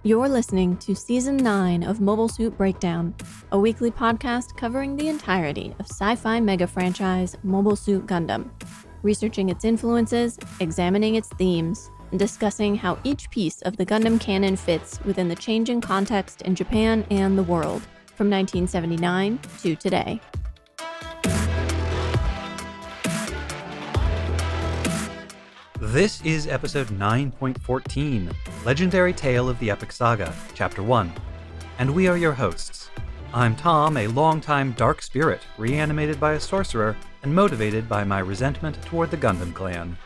You're listening to Season 9 of Mobile Suit Breakdown, a weekly podcast covering the entirety of sci-fi mega franchise Mobile Suit Gundam, researching its influences, examining its themes, and discussing how each piece of the Gundam canon fits within the changing context in Japan and the world, from 1979 to today. This is episode 9.14, Legendary Tale of the Epic Saga, Chapter 1. And we are your hosts. I'm Tom, a longtime dark spirit, reanimated by a sorcerer, and motivated by my resentment toward the Gundam clan.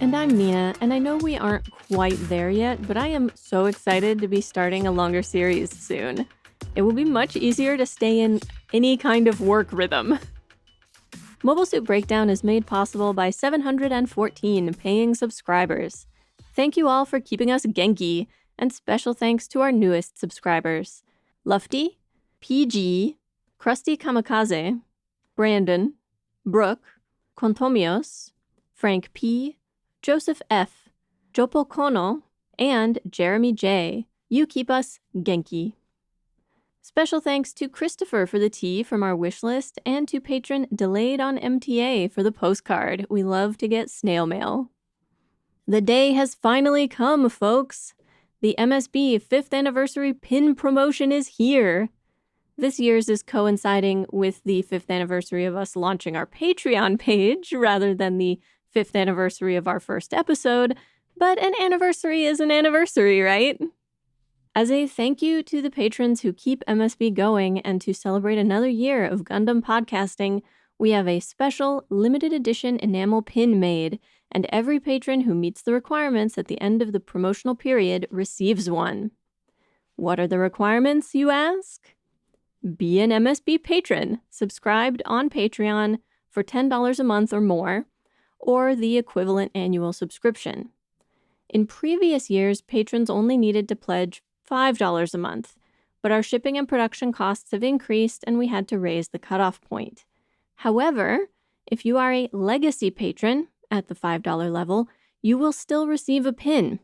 And I'm Mia, and I know we aren't quite there yet, but I am so excited to be starting a longer series soon. It will be much easier to stay in any kind of work rhythm. Mobile Suit Breakdown is made possible by 714 paying subscribers. Thank you all for keeping us Genki, and special thanks to our newest subscribers: Lufty, PG, Krusty Kamikaze, Brandon, Brooke, Kontomios, Frank P., Joseph F., Jopo Kono, and Jeremy J. You keep us Genki. Special thanks to Christopher for the tea from our wish list, and to patron Delayed on MTA for the postcard. We love to get snail mail. The day has finally come, folks. The MSB 5th anniversary pin promotion is here. This year's is coinciding with the 5th anniversary of us launching our Patreon page rather than the 5th anniversary of our first episode, but an anniversary is an anniversary, right? As a thank you to the patrons who keep MSB going and to celebrate another year of Gundam podcasting, we have a special limited edition enamel pin made, and every patron who meets the requirements at the end of the promotional period receives one. What are the requirements, you ask? Be an MSB patron, subscribed on Patreon for $10 a month or more, or the equivalent annual subscription. In previous years, patrons only needed to pledge $5 a month, but our shipping and production costs have increased and we had to raise the cutoff point. However, if you are a legacy patron at the $5 level, you will still receive a pin.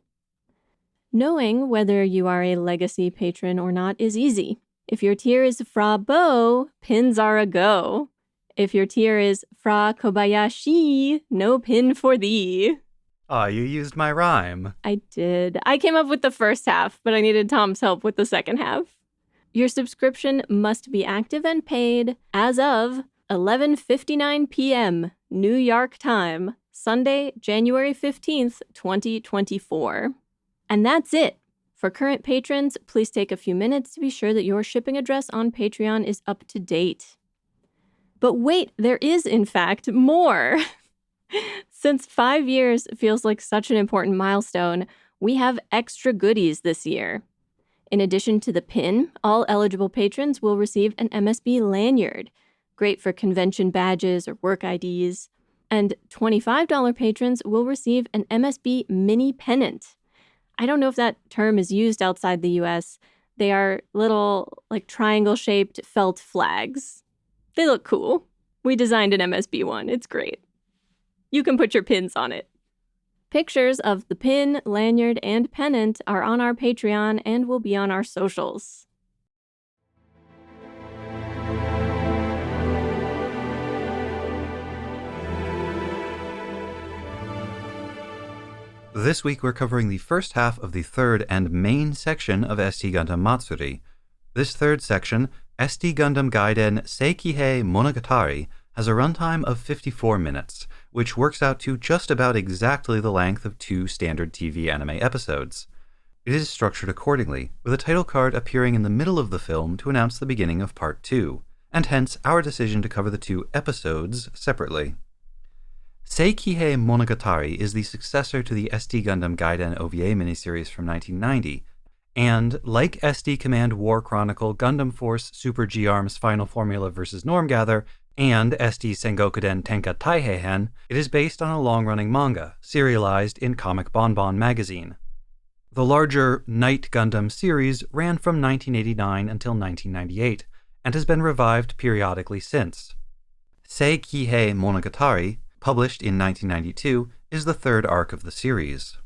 Knowing whether you are a legacy patron or not is easy. If your tier is Fra Bo, pins are a go. If your tier is Fra Kobayashi, no pin for thee. Aw, you used my rhyme. I did. I came up with the first half, but I needed Tom's help with the second half. Your subscription must be active and paid as of 11:59 p.m. New York time, Sunday, January 15th, 2024. And that's it. For current patrons, please take a few minutes to be sure that your shipping address on Patreon is up to date. But wait, there is, in fact, more. Since 5 years feels like such an important milestone, we have extra goodies this year. In addition to the pin, all eligible patrons will receive an MSB lanyard, great for convention badges or work IDs, and $25 patrons will receive an MSB mini pennant. I don't know if that term is used outside the US. They are little, triangle-shaped felt flags. They look cool. We designed an MSB one. It's great. You can put your pins on it. Pictures of the pin, lanyard, and pennant are on our Patreon and will be on our socials. This week we're covering the first half of the third and main section of SD Gundam Matsuri. This third section, SD Gundam Gaiden Seikihei Monogatari, has a runtime of 54 minutes, which works out to just about exactly the length of 2 standard TV anime episodes. It is structured accordingly, with a title card appearing in the middle of the film to announce the beginning of Part 2, and hence our decision to cover the 2 episodes separately. Seikihei Monogatari is the successor to the SD Gundam Gaiden OVA miniseries from 1990, and, like SD Command War Chronicle Gundam Force Super G-Arms Final Formula vs. Normgather, and SD Sengokuden Tenka Taiheihen, it is based on a long-running manga, serialized in Comic Bonbon magazine. The larger Night Gundam series ran from 1989 until 1998, and has been revived periodically since. Seikihei Monogatari, published in 1992, is the third arc of the series.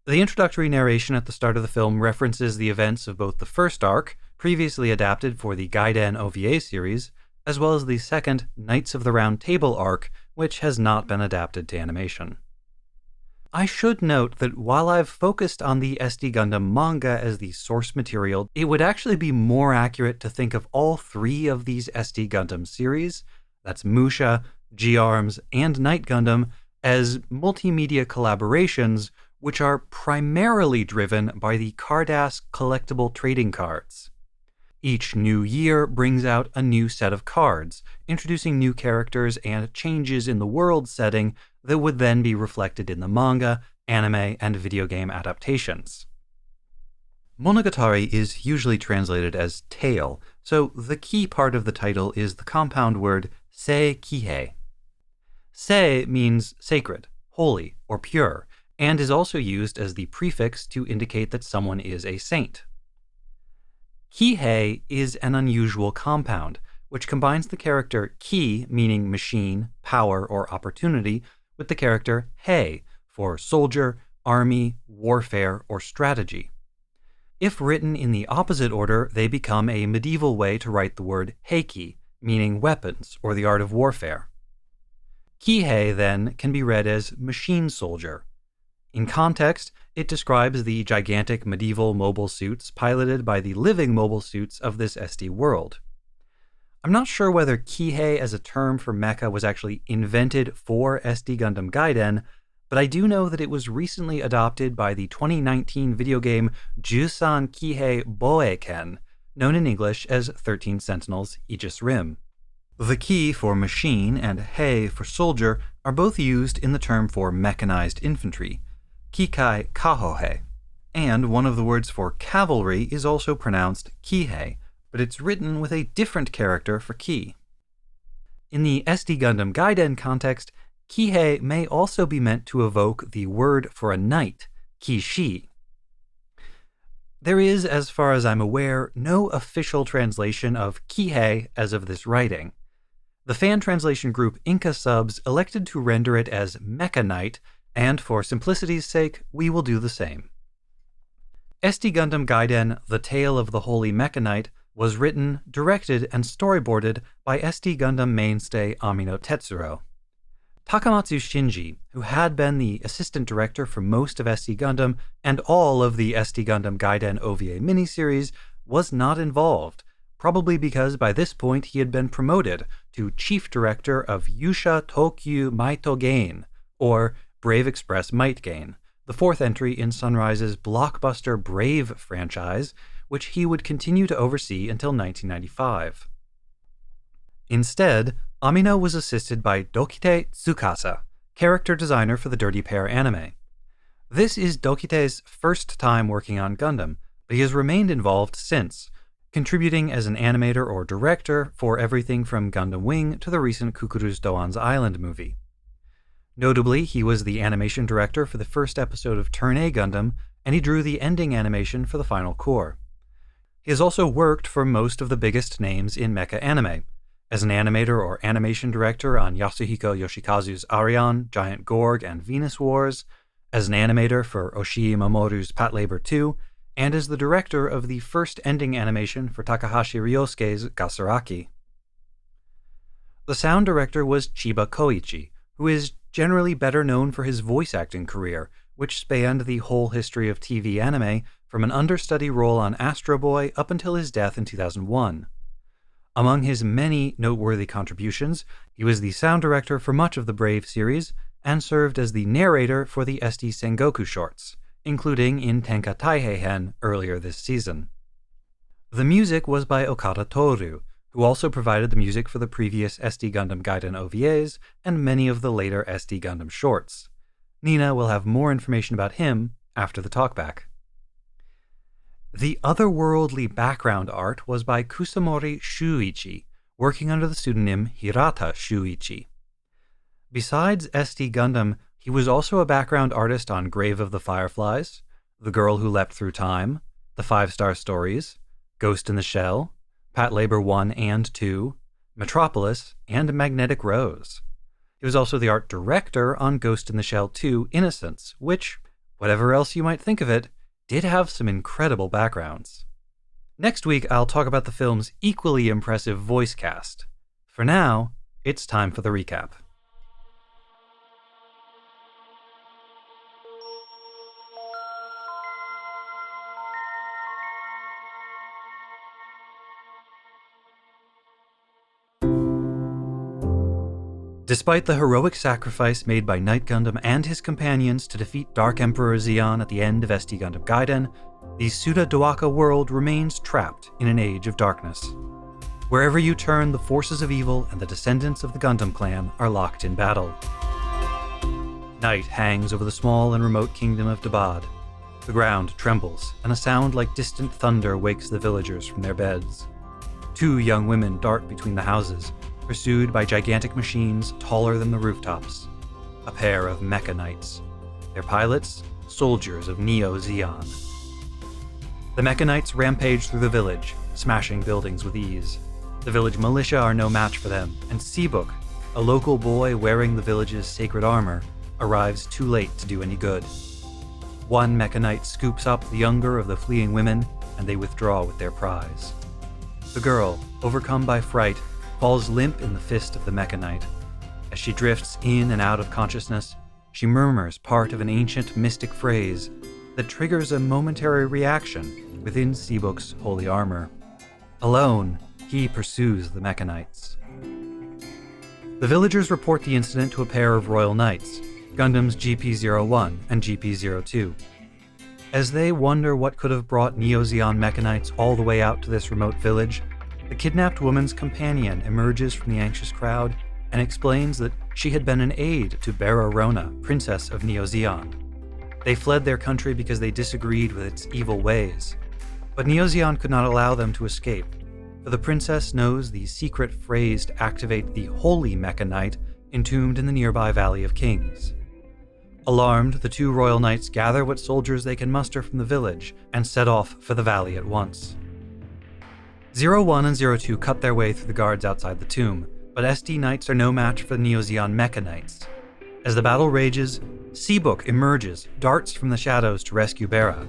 The introductory narration at the start of the film references the events of both the first arc, previously adapted for the Gaiden OVA series, as well as the second Knights of the Round Table arc, which has not been adapted to animation. I should note that while I've focused on the SD Gundam manga as the source material, it would actually be more accurate to think of all three of these SD Gundam series, that's Musha, G-Arms, and Night Gundam, as multimedia collaborations which are primarily driven by the Cardass collectible trading cards. Each new year brings out a new set of cards, introducing new characters and changes in the world setting that would then be reflected in the manga, anime, and video game adaptations. Monogatari is usually translated as tale, so the key part of the title is the compound word sei kihei. Sei means sacred, holy, or pure, and is also used as the prefix to indicate that someone is a saint. Kihei is an unusual compound, which combines the character ki, meaning machine, power, or opportunity, with the character hei, for soldier, army, warfare, or strategy. If written in the opposite order, they become a medieval way to write the word heiki, meaning weapons, or the art of warfare. Kihei, then, can be read as machine soldier. In context, it describes the gigantic medieval mobile suits piloted by the living mobile suits of this SD world. I'm not sure whether Kihei as a term for mecha was actually invented for SD Gundam Gaiden, but I do know that it was recently adopted by the 2019 video game Jusan Kihei Boei-ken, known in English as 13 Sentinels Aegis Rim. The ki for machine and hei for soldier are both used in the term for mechanized infantry, Kikai Kahohei, and one of the words for cavalry is also pronounced Kihei, but it's written with a different character for ki. In the SD Gundam Gaiden context, Kihei may also be meant to evoke the word for a knight, Kishi. There is, as far as I'm aware, no official translation of Kihei as of this writing. The fan translation group Inca Subs elected to render it as Mecha Knight, and for simplicity's sake, we will do the same. SD Gundam Gaiden The Tale of the Holy Mecha Knight was written, directed, and storyboarded by SD Gundam mainstay Amino Tetsuro. Takamatsu Shinji, who had been the assistant director for most of SD Gundam and all of the SD Gundam Gaiden OVA miniseries, was not involved, probably because by this point he had been promoted to chief director of Yusha Tokyu Maito Gain, or Brave Express Might Gain, the fourth entry in Sunrise's blockbuster Brave franchise, which he would continue to oversee until 1995. Instead, Amino was assisted by Dokite Tsukasa, character designer for the Dirty Pair anime. This is Dokite's first time working on Gundam, but he has remained involved since, contributing as an animator or director for everything from Gundam Wing to the recent Kukuru's Doan's Island movie. Notably, he was the animation director for the first episode of Turn A Gundam, and he drew the ending animation for the final core. He has also worked for most of the biggest names in mecha anime, as an animator or animation director on Yasuhiko Yoshikazu's Arion, Giant Gorg, and Venus Wars, as an animator for Oshii Mamoru's Patlabor 2, and as the director of the first ending animation for Takahashi Ryosuke's Gasaraki. The sound director was Chiba Koichi, who is generally better known for his voice acting career, which spanned the whole history of TV anime from an understudy role on Astro Boy up until his death in 2001. Among his many noteworthy contributions, he was the sound director for much of the Brave series and served as the narrator for the SD Sengoku shorts, including in Tenka Taiheihen earlier this season. The music was by Okada Toru, who also provided the music for the previous SD Gundam Gaiden OVAs and many of the later SD Gundam shorts. Nina will have more information about him after the talkback. The otherworldly background art was by Kusamori Shuichi, working under the pseudonym Hirata Shuichi. Besides SD Gundam, he was also a background artist on Grave of the Fireflies, The Girl Who Leapt Through Time, The 5-Star Stories, Ghost in the Shell, Patlabor 1 and 2, Metropolis, and Magnetic Rose. He was also the art director on Ghost in the Shell 2 Innocence, which, whatever else you might think of it, did have some incredible backgrounds. Next week, I'll talk about the film's equally impressive voice cast. For now, it's time for the recap. Despite the heroic sacrifice made by Knight Gundam and his companions to defeat Dark Emperor Zeon at the end of SD Gundam Gaiden, the Suda Doaka world remains trapped in an age of darkness. Wherever you turn, the forces of evil and the descendants of the Gundam clan are locked in battle. Night hangs over the small and remote kingdom of Dabad. The ground trembles, and a sound like distant thunder wakes the villagers from their beds. Two young women dart between the houses, pursued by gigantic machines taller than the rooftops. A pair of mecha knights. Their pilots, soldiers of Neo Zeon. The mecha knights rampage through the village, smashing buildings with ease. The village militia are no match for them, and Seabuk, a local boy wearing the village's sacred armor, arrives too late to do any good. One mecha knight scoops up the younger of the fleeing women, and they withdraw with their prize. The girl, overcome by fright, falls limp in the fist of the mecha knight. As she drifts in and out of consciousness, she murmurs part of an ancient mystic phrase that triggers a momentary reaction within Seabuk's holy armor. Alone, he pursues the mecha knights. The villagers report the incident to a pair of royal knights, Gundam's GP-01 and GP-02. As they wonder what could have brought Neo Zeon mecha knights all the way out to this remote village, the kidnapped woman's companion emerges from the anxious crowd and explains that she had been an aide to Bera Rona, princess of Neo Zeon. They fled their country because they disagreed with its evil ways. But Neo Zeon could not allow them to escape, for the princess knows the secret phrase to activate the holy mecha knight entombed in the nearby Valley of Kings. Alarmed, the two royal knights gather what soldiers they can muster from the village and set off for the valley at once. 01 and 02 cut their way through the guards outside the tomb, but SD Knights are no match for the Neo Zeon mecha knights. As the battle rages, Seabuk emerges, darts from the shadows to rescue Bera.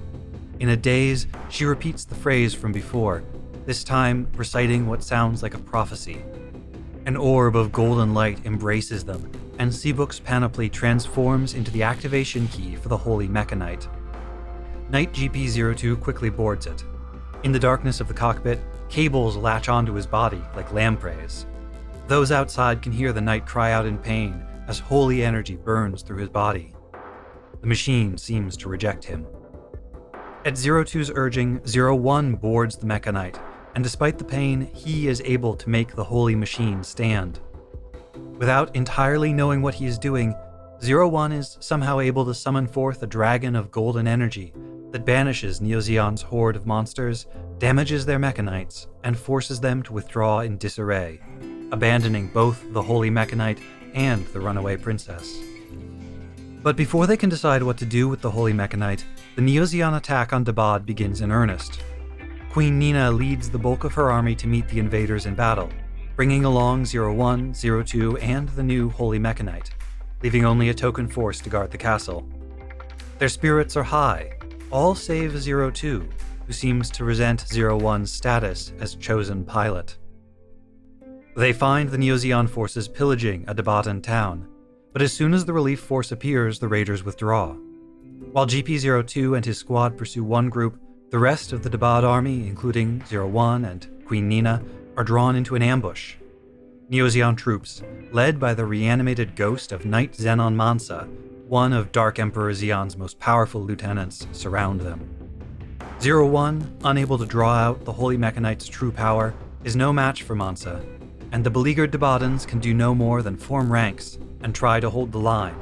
In a daze, she repeats the phrase from before, this time reciting what sounds like a prophecy. An orb of golden light embraces them, and Seabuk's panoply transforms into the activation key for the Holy Mecha Knight. Knight GP-02 quickly boards it. In the darkness of the cockpit, cables latch onto his body like lampreys. Those outside can hear the knight cry out in pain as holy energy burns through his body. The machine seems to reject him. At 02's urging, 01 boards the Mecha Knight, and despite the pain, he is able to make the holy machine stand. Without entirely knowing what he is doing, 01 is somehow able to summon forth a dragon of golden energy that banishes Neo Zeon's horde of monsters, damages their Mecha Knights, and forces them to withdraw in disarray, abandoning both the Holy Mecha Knight and the runaway princess. But before they can decide what to do with the Holy Mecha Knight, the Neo Zeon attack on Dabad begins in earnest. Queen Nina leads the bulk of her army to meet the invaders in battle, bringing along 01, 02, and the new Holy Mecha Knight, leaving only a token force to guard the castle. Their spirits are high, all save 02, who seems to resent 01's status as chosen pilot. They find the Neo Zeon forces pillaging a Dabatan town, but as soon as the relief force appears, the raiders withdraw. While GP-02 and his squad pursue one group, the rest of the Dabad army, including 01 and Queen Nina, are drawn into an ambush. Neo Zeon troops, led by the reanimated ghost of Knight Zenon Mansa, one of Dark Emperor Zeon's most powerful lieutenants, surround them. 01, unable to draw out the Holy Mecha Knight's true power, is no match for Mansa, and the beleaguered Dabadans can do no more than form ranks and try to hold the line.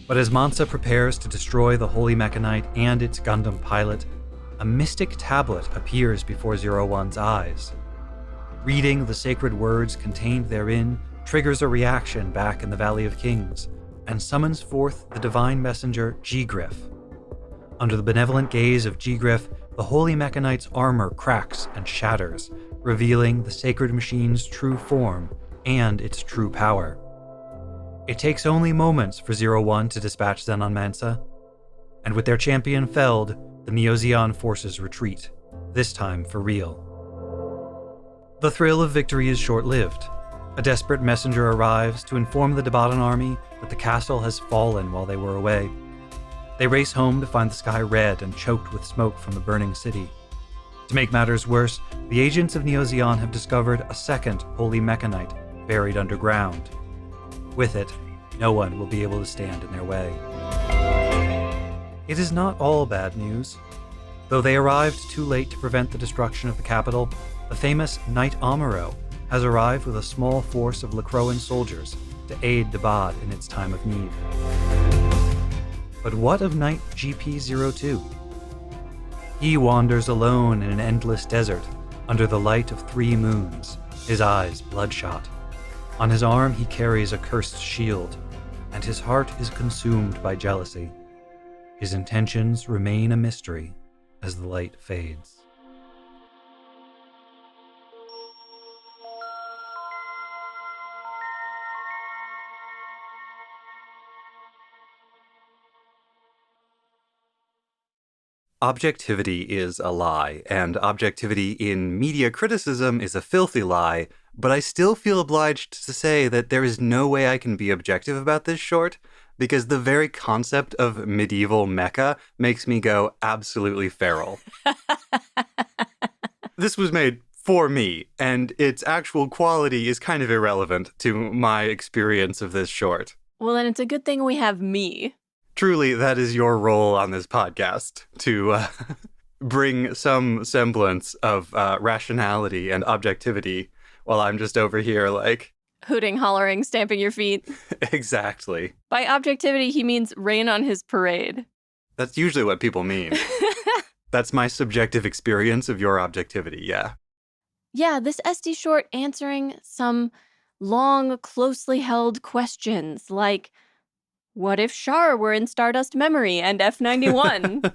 But as Mansa prepares to destroy the Holy Mecha Knight and its Gundam pilot, a mystic tablet appears before 01's eyes. Reading the sacred words contained therein triggers a reaction back in the Valley of Kings, and summons forth the divine messenger G-Griff. Under the benevolent gaze of G-Griff, the Holy Mecha Knight's armor cracks and shatters, revealing the sacred machine's true form and its true power. It takes only moments for 01 to dispatch Zenon Mansa. And with their champion felled, the Neozeon forces retreat, this time for real. The thrill of victory is short-lived. A desperate messenger arrives to inform the Debaton army that the castle has fallen while they were away. They race home to find the sky red and choked with smoke from the burning city. To make matters worse, the agents of Neozeon have discovered a second holy mechanite buried underground. With it, no one will be able to stand in their way. It is not all bad news. Though they arrived too late to prevent the destruction of the capital, the famous Knight Amuro has arrived with a small force of Lacroan soldiers to aid Debad in its time of need. But what of Knight GP02? He wanders alone in an endless desert, under the light of 3 moons, his eyes bloodshot. On his arm he carries a cursed shield, and his heart is consumed by jealousy. His intentions remain a mystery as the light fades. Objectivity is a lie, and objectivity in media criticism is a filthy lie, but I still feel obliged to say that there is no way I can be objective about this short, because the very concept of medieval mecha makes me go absolutely feral. This was made for me, and its actual quality is kind of irrelevant to my experience of this short. Well, then it's a good thing we have me. Truly, that is your role on this podcast, to bring some semblance of rationality and objectivity, while I'm just over here like... hooting, hollering, stamping your feet. Exactly. By objectivity, he means rain on his parade. That's usually what people mean. That's my subjective experience of your objectivity, yeah. Yeah, this SD short answering some long, closely held questions, like... what if Char were in Stardust Memory and F91?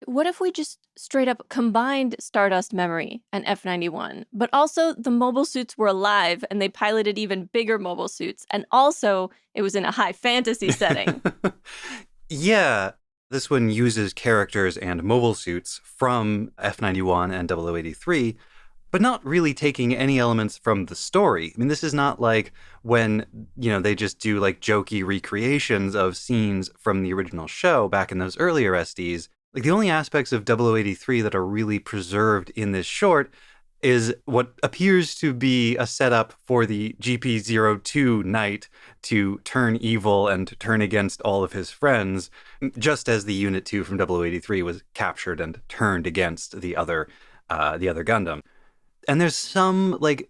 What if we just straight up combined Stardust Memory and F91, but also the mobile suits were alive and they piloted even bigger mobile suits, and also it was in a high fantasy setting? Yeah, this one uses characters and mobile suits from F91 and 0083, but not really taking any elements from the story. I mean, this is not like when, they just do like jokey recreations of scenes from the original show back in those earlier SDs. Like the only aspects of 0083 that are really preserved in this short is what appears to be a setup for the GP02 knight to turn evil and turn against all of his friends, just as the Unit 2 from 0083 was captured and turned against the other Gundam. And there's some, like,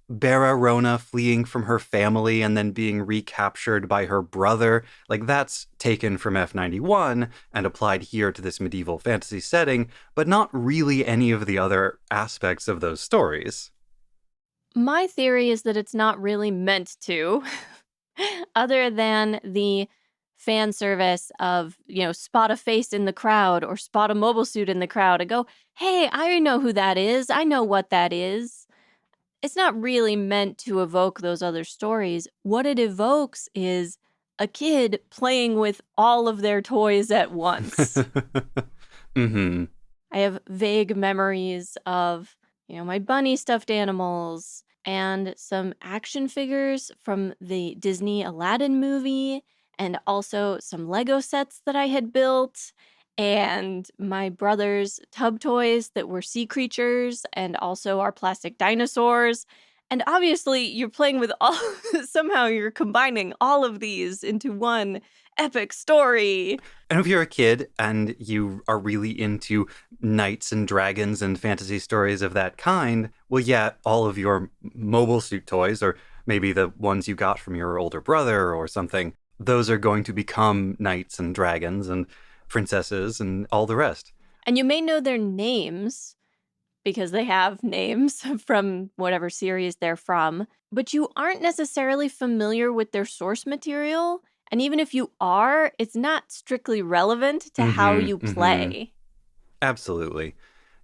Bara Rona fleeing from her family and then being recaptured by her brother. Like, that's taken from F91 and applied here to this medieval fantasy setting, but not really any of the other aspects of those stories. My theory is that it's not really meant to, other than the fan service of, spot a face in the crowd or spot a mobile suit in the crowd and go, hey, I know who that is. I know what that is. It's not really meant to evoke those other stories. What it evokes is a kid playing with all of their toys at once. Mm-hmm. I have vague memories of, my bunny stuffed animals and some action figures from the Disney Aladdin movie, and also some Lego sets that I had built, and my brother's tub toys that were sea creatures, and also our plastic dinosaurs. And obviously, you're playing with all, somehow you're combining all of these into one epic story. And if you're a kid and you are really into knights and dragons and fantasy stories of that kind, well, yeah, all of your mobile suit toys, or maybe the ones you got from your older brother or something, those are going to become knights and dragons and princesses and all the rest. And you may know their names because they have names from whatever series they're from, but you aren't necessarily familiar with their source material. And even if you are, it's not strictly relevant to how you play. Absolutely.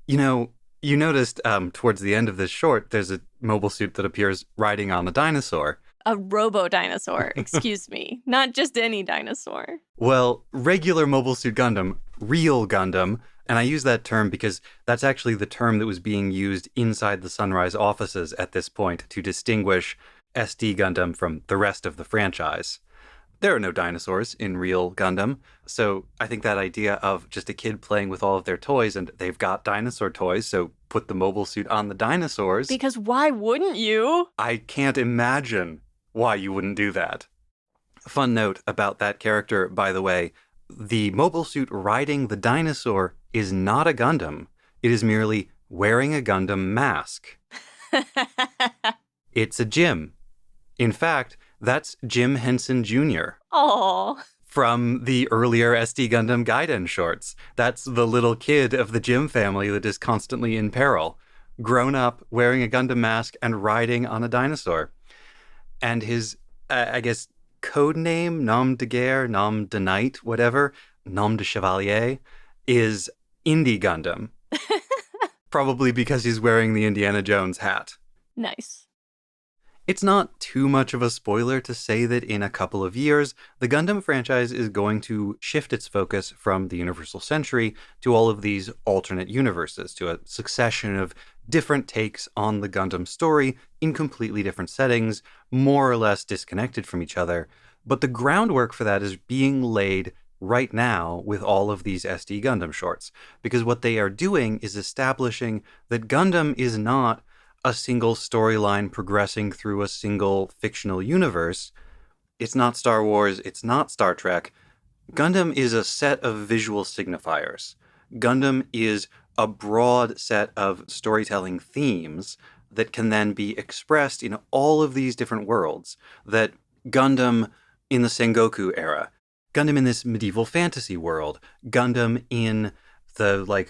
You noticed towards the end of this short, there's a mobile suit that appears riding on a dinosaur. A robo-dinosaur, excuse me. Not just any dinosaur. Well, regular Mobile Suit Gundam, real Gundam, and I use that term because that's actually the term that was being used inside the Sunrise offices at this point to distinguish SD Gundam from the rest of the franchise. There are no dinosaurs in real Gundam, so I think that idea of just a kid playing with all of their toys and they've got dinosaur toys, so put the mobile suit on the dinosaurs. Because why wouldn't you? I can't imagine why you wouldn't do that. Fun note about that character, by the way, the mobile suit riding the dinosaur is not a Gundam. It is merely wearing a Gundam mask. It's a Jim. In fact, that's Jim Henson Jr. Oh. From the earlier SD Gundam Gaiden shorts. That's the little kid of the Jim family that is constantly in peril, grown up, wearing a Gundam mask, and riding on a dinosaur. And his, I guess, code name, Nom de Guerre, Nom de Knight, whatever, Nom de Chevalier, is Indie Gundam. Probably because he's wearing the Indiana Jones hat. Nice. It's not too much of a spoiler to say that in a couple of years, the Gundam franchise is going to shift its focus from the Universal Century to all of these alternate universes, to a succession of different takes on the Gundam story in completely different settings, more or less disconnected from each other. But the groundwork for that is being laid right now with all of these SD Gundam shorts, because what they are doing is establishing that Gundam is not a single storyline progressing through a single fictional universe. It's not Star Wars, it's not Star Trek. Gundam is a set of visual signifiers. Gundam is a broad set of storytelling themes that can then be expressed in all of these different worlds. That Gundam in the Sengoku era, Gundam in this medieval fantasy world, Gundam in the,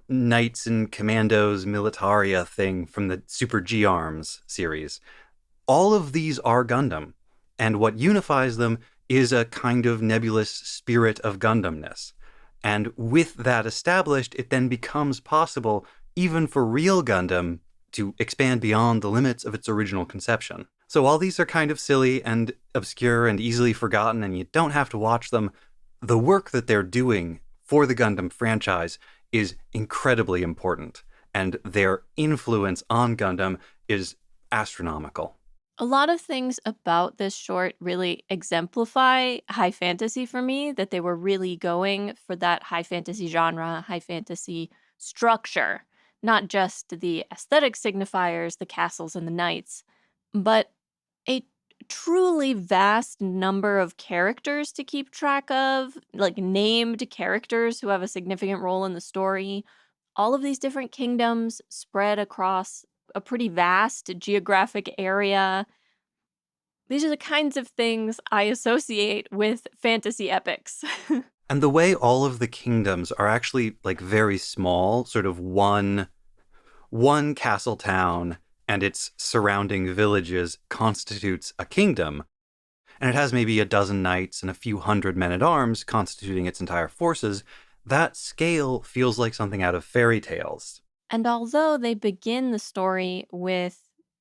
Knights and Commandos Militaria thing from the Super G-Arms series. All of these are Gundam, and what unifies them is a kind of nebulous spirit of Gundamness. And with that established, it then becomes possible, even for real Gundam, to expand beyond the limits of its original conception. So while these are kind of silly and obscure and easily forgotten, and you don't have to watch them, the work that they're doing for the Gundam franchise is incredibly important, and their influence on Gundam is astronomical. A lot of things about this short really exemplify high fantasy for me, that they were really going for that high fantasy genre, high fantasy structure, not just the aesthetic signifiers, the castles and the knights, but a truly vast number of characters to keep track of, like named characters who have a significant role in the story. All of these different kingdoms spread across a pretty vast geographic area. These are the kinds of things I associate with fantasy epics. And the way all of the kingdoms are actually very small, sort of one castle town and its surrounding villages constitutes a kingdom. And it has maybe a dozen knights and a few hundred men-at-arms constituting its entire forces. That scale feels like something out of fairy tales. And although they begin the story with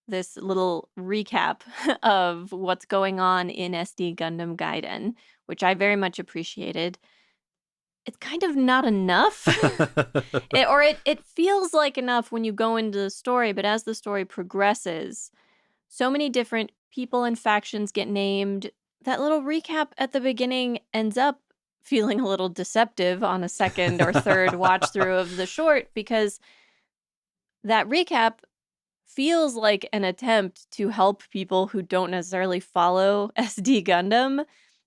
this little recap of what's going on in SD Gundam Gaiden, which I very much appreciated, it's kind of not enough. It feels like enough when you go into the story, but as the story progresses, so many different people and factions get named. That little recap at the beginning ends up feeling a little deceptive on a second or third watch through of the short, because that recap feels like an attempt to help people who don't necessarily follow SD Gundam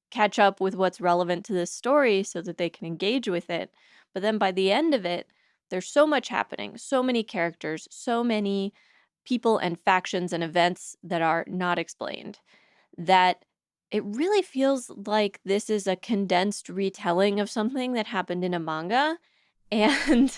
catch up with what's relevant to this story so that they can engage with it. But then by the end of it, there's so much happening, so many characters, so many people and factions and events that are not explained, that it really feels like this is a condensed retelling of something that happened in a manga. And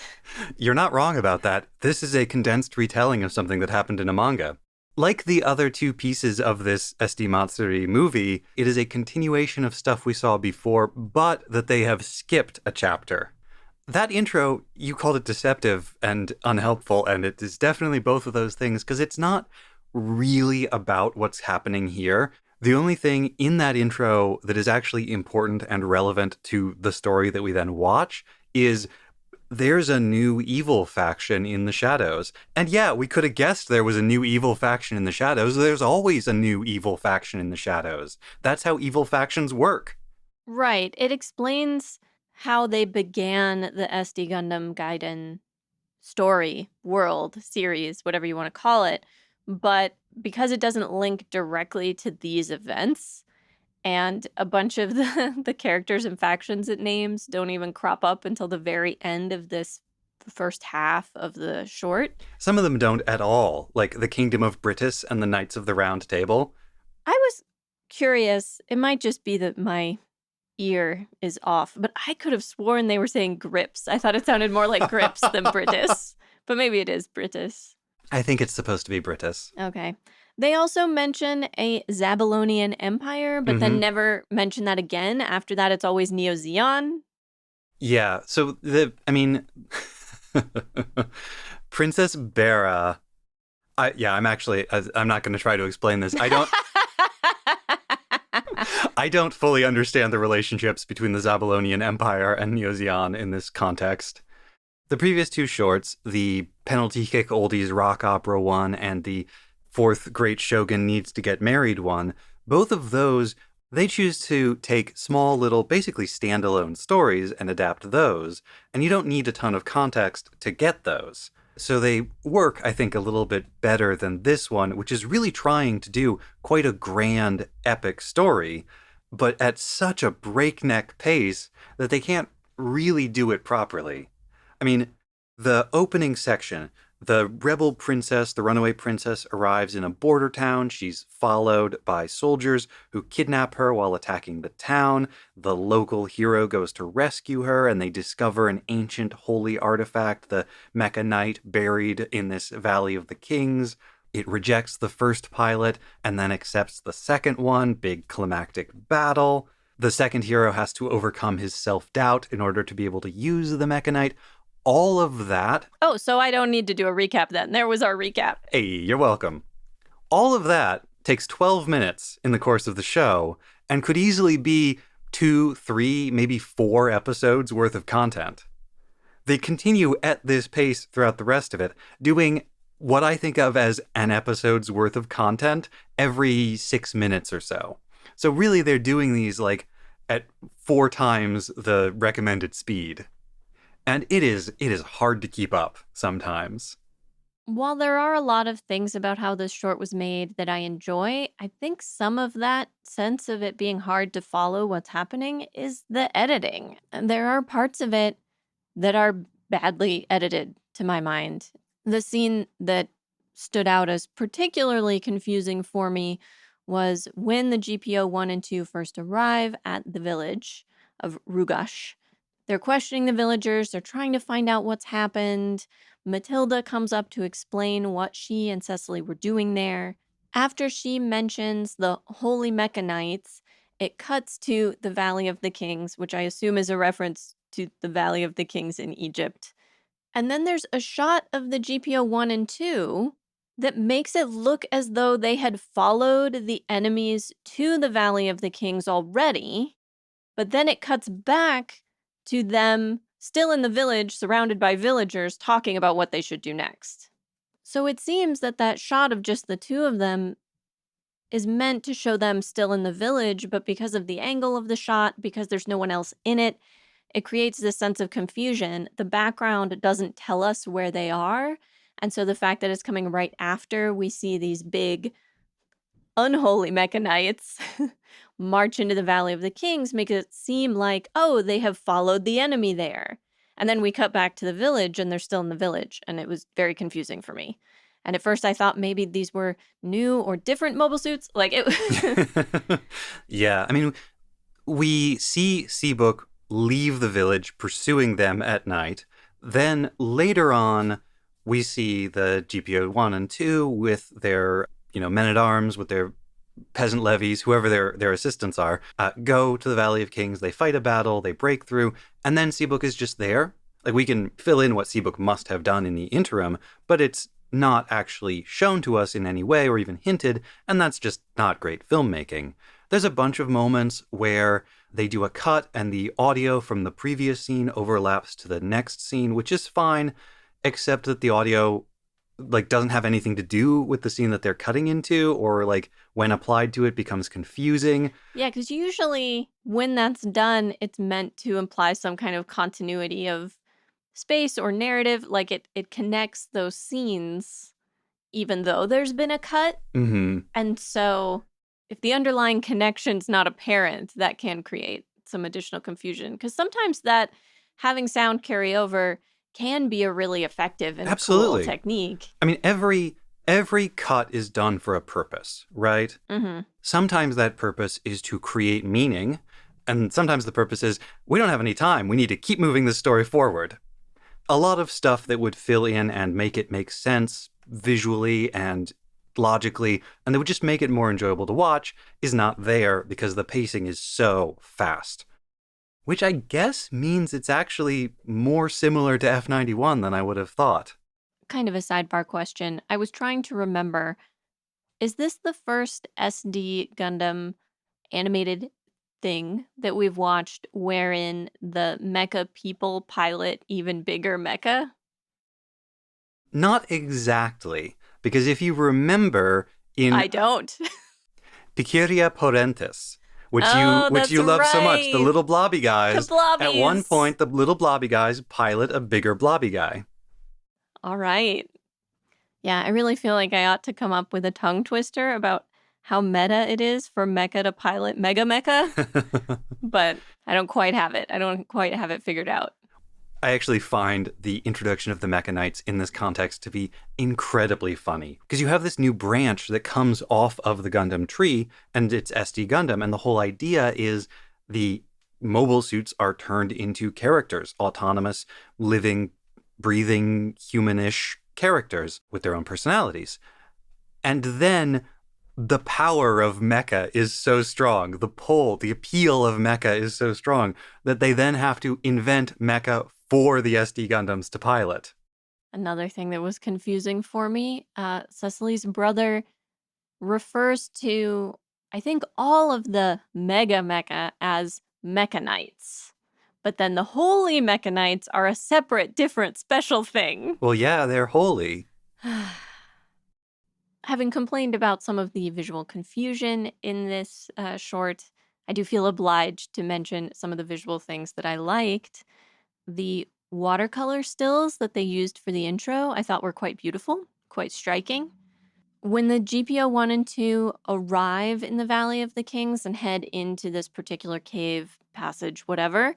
you're not wrong about that. This is a condensed retelling of something that happened in a manga. Like the other two pieces of this SD Matsuri movie, it is a continuation of stuff we saw before, but that they have skipped a chapter. That intro, you called it deceptive and unhelpful, and it is definitely both of those things, because it's not really about what's happening here. The only thing in that intro that is actually important and relevant to the story that we then watch is there's a new evil faction in the shadows. And yeah, we could have guessed there was a new evil faction in the shadows. There's always a new evil faction in the shadows. That's how evil factions work. Right. It explains how they began the SD Gundam Gaiden story, world, series, whatever you want to call it. But because it doesn't link directly to these events, and a bunch of the characters and factions it names don't even crop up until the very end of this first half of the short. Some of them don't at all, like the Kingdom of Britis and the Knights of the Round Table. I was curious. It might just be that my ear is off, but I could have sworn they were saying grips. I thought it sounded more like grips than Britis, but maybe it is Britis. I think it's supposed to be Britis. Okay. They also mention a Zabylonian empire, but then never mention that again. After that, it's always Neo-Zeon. Yeah, so Princess Bera. I'm not going to try to explain this. I don't fully understand the relationships between the Zabylonian Empire and Neo-Zeon in this context. The previous two shorts, the Penalty Kick Oldies rock opera one and the Fourth Great Shogun Needs to Get Married one, both of those, they choose to take small little, basically standalone stories and adapt those, and you don't need a ton of context to get those. So they work, I think, a little bit better than this one, which is really trying to do quite a grand, epic story, but at such a breakneck pace that they can't really do it properly. I mean, the opening section, the rebel princess, the runaway princess, arrives in a border town. She's followed by soldiers who kidnap her while attacking the town. The local hero goes to rescue her, and they discover an ancient holy artifact, the Mecha Knight, buried in this Valley of the Kings. It rejects the first pilot and then accepts the second one. Big climactic battle. The second hero has to overcome his self-doubt in order to be able to use the Mecha Knight. All of that. Oh, so I don't need to do a recap then. There was our recap. Hey, you're welcome. All of that takes 12 minutes in the course of the show and could easily be 2, 3, maybe 4 episodes worth of content. They continue at this pace throughout the rest of it, doing what I think of as an episode's worth of content every 6 minutes or so. So really they're doing these like at 4 times the recommended speed. And it is hard to keep up sometimes. While there are a lot of things about how this short was made that I enjoy, I think some of that sense of it being hard to follow what's happening is the editing. And there are parts of it that are badly edited, to my mind. The scene that stood out as particularly confusing for me was when the GPO 1 and 2 first arrive at the village of Rugash. They're questioning the villagers. They're trying to find out what's happened. Matilda comes up to explain what she and Cecily were doing there. After she mentions the Holy Mecha Knights, it cuts to the Valley of the Kings, which I assume is a reference to the Valley of the Kings in Egypt. And then there's a shot of the GPO 1 and 2 that makes it look as though they had followed the enemies to the Valley of the Kings already, but then it cuts back to them still in the village, surrounded by villagers, talking about what they should do next. So it seems that that shot of just the two of them is meant to show them still in the village, but because of the angle of the shot, because there's no one else in it, it creates this sense of confusion. The background doesn't tell us where they are, and so the fact that it's coming right after we see these big, unholy Mecha Knights march into the Valley of the Kings makes it seem like, oh, they have followed the enemy there. And then we cut back to the village and they're still in the village. And it was very confusing for me. And at first I thought maybe these were new or different mobile suits. Like it. Yeah. I mean, we see Seabook leave the village pursuing them at night. Then later on, we see the GPO 1 and 2 with their, men-at-arms, with their peasant levies, whoever their assistants are, go to the Valley of Kings. They fight a battle, they break through, and then Seabook is just there. Like, we can fill in what Seabook must have done in the interim, but it's not actually shown to us in any way or even hinted, and that's just not great filmmaking. There's a bunch of moments where they do a cut and the audio from the previous scene overlaps to the next scene, which is fine, except that the audio doesn't have anything to do with the scene that they're cutting into, or when applied to it becomes confusing. Yeah, because usually when that's done, it's meant to imply some kind of continuity of space or narrative. Like it connects those scenes even though there's been a cut. Mm-hmm. And so if the underlying connection's not apparent, that can create some additional confusion. Because sometimes that having sound carry over can be a really effective and Absolutely. cool technique. I mean, every cut is done for a purpose, right? Mm-hmm. Sometimes that purpose is to create meaning, and sometimes the purpose is, we don't have any time, we need to keep moving this story forward. A lot of stuff that would fill in and make it make sense visually and logically, and that would just make it more enjoyable to watch, is not there because the pacing is so fast. Which I guess means it's actually more similar to F91 than I would have thought. Kind of a sidebar question. I was trying to remember, is this the first SD Gundam animated thing that we've watched wherein the mecha people pilot even bigger mecha? Not exactly, because if you remember in I don't. Piqueria Porrentes, which that's you love so much, right. the little blobby guys. The blobbies. At one point, the little blobby guys pilot a bigger blobby guy. All right. Yeah, I really feel like I ought to come up with a tongue twister about how meta it is for mecha to pilot mega mecha, but I don't quite have it. I don't quite have it figured out. I actually find the introduction of the Mecha Knights in this context to be incredibly funny, because you have this new branch that comes off of the Gundam tree, and it's SD Gundam, and the whole idea is the mobile suits are turned into characters, autonomous, living, breathing, humanish characters with their own personalities. And then the power of mecha is so strong, the pull, the appeal of mecha is so strong, that they then have to invent mecha for the SD Gundams to pilot. Another thing that was confusing for me, Cecily's brother refers to, I think, all of the mega mecha as Mecha Knights. But then the holy Mecha Knights are a separate, different, special thing. Well, yeah, they're holy. Having complained about some of the visual confusion in this short, I do feel obliged to mention some of the visual things that I liked. The watercolor stills that they used for the intro, I thought were quite beautiful, quite striking. When the GPO 1 and 2 arrive in the Valley of the Kings and head into this particular cave, passage, whatever,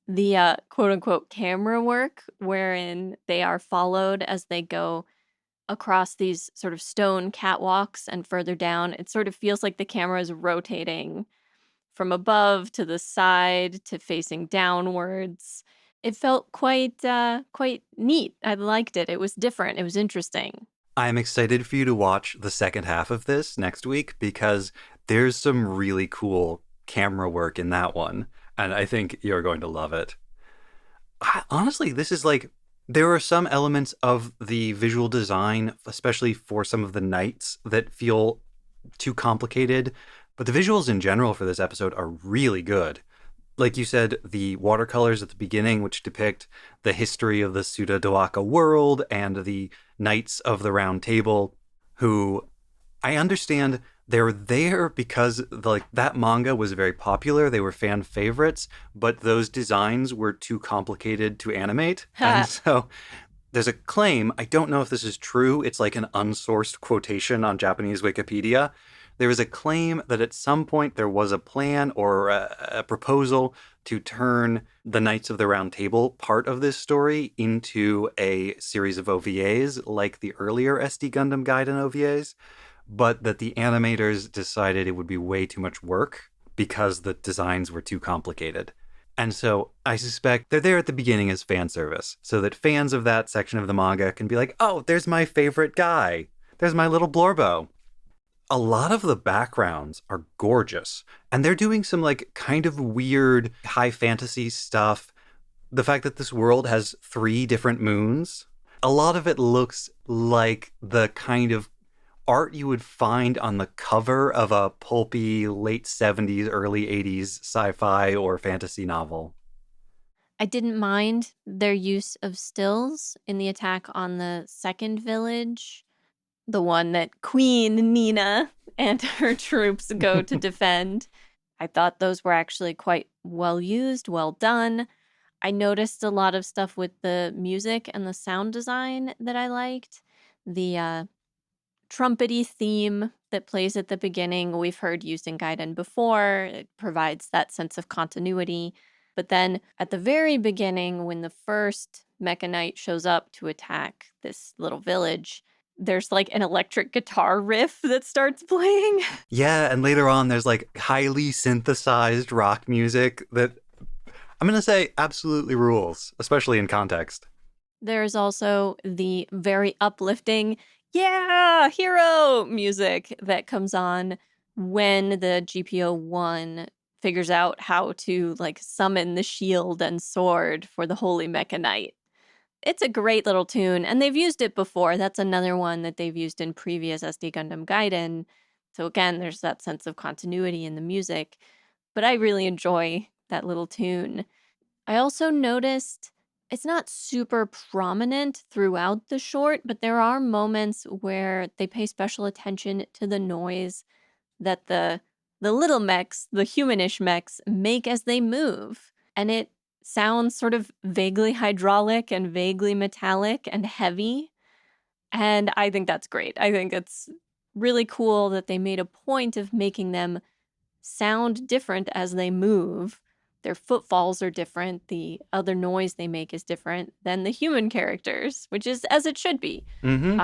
the quote-unquote camera work wherein they are followed as they go across these sort of stone catwalks and further down, it sort of feels like the camera is rotating from above to the side to facing downwards. It felt quite neat. I liked it. It was different. It was interesting. I'm excited for you to watch the second half of this next week, because there's some really cool camera work in that one, and I think you're going to love it. Honestly, this is there are some elements of the visual design, especially for some of the knights, that feel too complicated, but the visuals in general for this episode are really good. Like you said, the watercolors at the beginning, which depict the history of the Suda Doaka world and the Knights of the Round Table, who I understand they're there because that manga was very popular. They were fan favorites, but those designs were too complicated to animate. And so there's a claim, I don't know if this is true, it's like an unsourced quotation on Japanese Wikipedia. There is a claim that at some point there was a plan or a proposal to turn the Knights of the Round Table part of this story into a series of OVAs like the earlier SD Gundam Gaiden OVAs, but that the animators decided it would be way too much work because the designs were too complicated. And so I suspect they're there at the beginning as fan service, so that fans of that section of the manga can be like, oh, there's my favorite guy. There's my little Blorbo. A lot of the backgrounds are gorgeous, and they're doing some kind of weird high fantasy stuff. The fact that this world has 3 different moons, A lot of it looks like the kind of art you would find on the cover of a pulpy late 70s, early 80s sci-fi or fantasy novel. I didn't mind their use of stills in the attack on the second village, the one that Queen Nina and her troops go to defend. I thought those were actually quite well used, well done. I noticed a lot of stuff with the music and the sound design that I liked. The trumpety theme that plays at the beginning, we've heard used in Gaiden before. It provides that sense of continuity. But then at the very beginning, when the first Mecha Knight shows up to attack this little village, there's like an electric guitar riff that starts playing. Yeah, and later on there's like highly synthesized rock music that I'm going to say absolutely rules, especially in context. There's also the very uplifting, yeah, hero music that comes on when the GPO-1 figures out how to like summon the shield and sword for the Holy Mecha Knight. It's a great little tune, and they've used it before. That's another one that they've used in previous SD Gundam Gaiden. So again, there's that sense of continuity in the music, but I really enjoy that little tune. I also noticed it's not super prominent throughout the short, but there are moments where they pay special attention to the noise that the little mechs, the humanish mechs, make as they move. And it sounds sort of vaguely hydraulic and vaguely metallic and heavy. And I think that's great. I think it's really cool that they made a point of making them sound different as they move. Their footfalls are different. The other noise they make is different than the human characters, which is as it should be. Mm-hmm.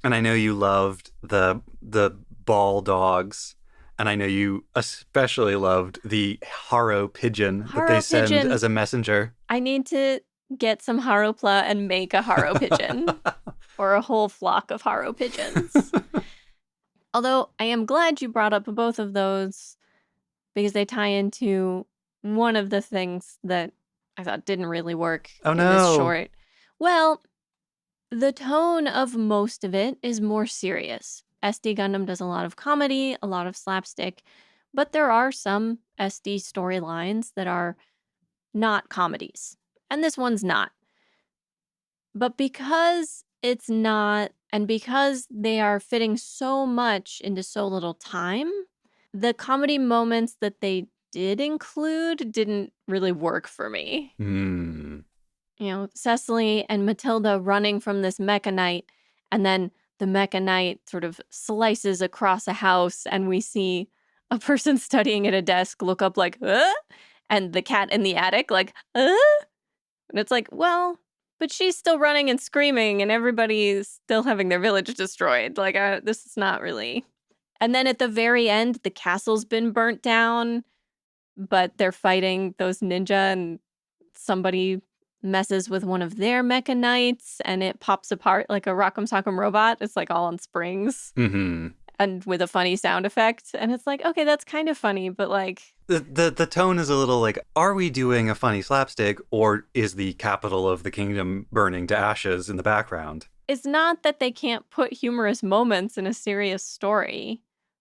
And I know you loved the ball dogs, and I know you especially loved the Haro pigeon that they send as a messenger. I need to get some Haropla and make a Haro pigeon, or a whole flock of Haro pigeons. Although I am glad you brought up both of those, because they tie into one of the things that I thought didn't really work in this short. Well, the tone of most of it is more serious. SD Gundam does a lot of comedy, a lot of slapstick, but there are some SD storylines that are not comedies, and this one's not. But because it's not, and because they are fitting so much into so little time, the comedy moments that they did include didn't really work for me. Mm. You know, Cecily and Matilda running from this Mecha Knight, and then the Mecha Knight sort of slices across a house, and we see a person studying at a desk look up like, and the cat in the attic like, and it's like, well, but she's still running and screaming, and everybody's still having their village destroyed. Like, this is not really. And then at the very end, the castle's been burnt down, but they're fighting those ninja, and somebody messes with one of their Mecha Knights, and it pops apart like a Rock'em Sock'em robot. It's like all on springs. Mm-hmm. And with a funny sound effect. And it's like, okay, that's kind of funny, but like... The tone is a little like, are we doing a funny slapstick, or is the capital of the kingdom burning to ashes in the background? It's not that they can't put humorous moments in a serious story.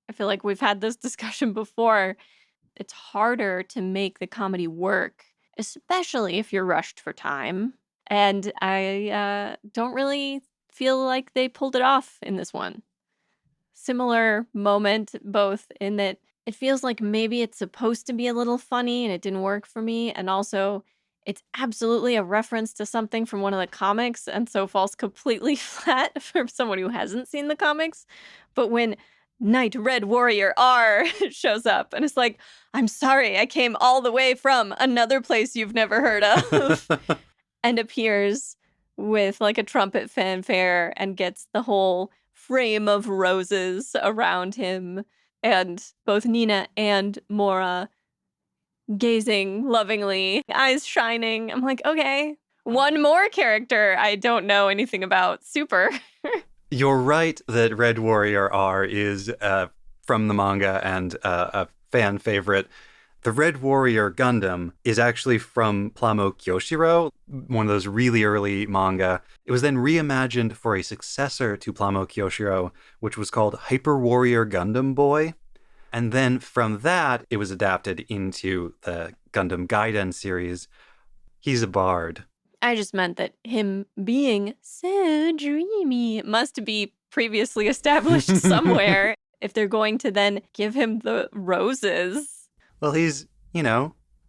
I feel like we've had this discussion before. It's harder to make the comedy work, especially if you're rushed for time. And I don't really feel like they pulled it off in this one. Similar moment, both in that it feels like maybe it's supposed to be a little funny and it didn't work for me. And also, it's absolutely a reference to something from one of the comics, and so falls completely flat for someone who hasn't seen the comics. But when Knight Red Warrior R shows up, and it's like, I'm sorry, I came all the way from another place you've never heard of, and appears with like a trumpet fanfare and gets the whole frame of roses around him, and both Nina and Mora gazing lovingly, eyes shining. I'm like, okay, one more character I don't know anything about. Super. You're right that Red Warrior R is from the manga and a fan favorite. The Red Warrior Gundam is actually from Plamo Kyoshiro, one of those really early manga. It was then reimagined for a successor to Plamo Kyoshiro, which was called Hyper Warrior Gundam Boy. And then from that, it was adapted into the Gundam Gaiden series. He's a bard. I just meant that him being so dreamy must be previously established somewhere if they're going to then give him the roses. Well, he's,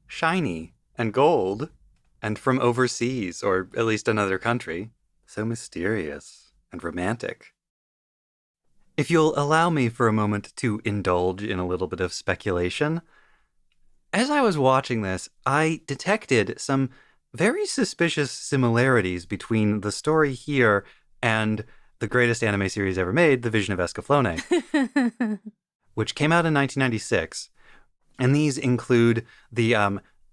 shiny and gold and from overseas, or at least another country. So mysterious and romantic. If you'll allow me for a moment to indulge in a little bit of speculation, as I was watching this, I detected some very suspicious similarities between the story here and the greatest anime series ever made, The Vision of Escaflowne, which came out in 1996. And these include the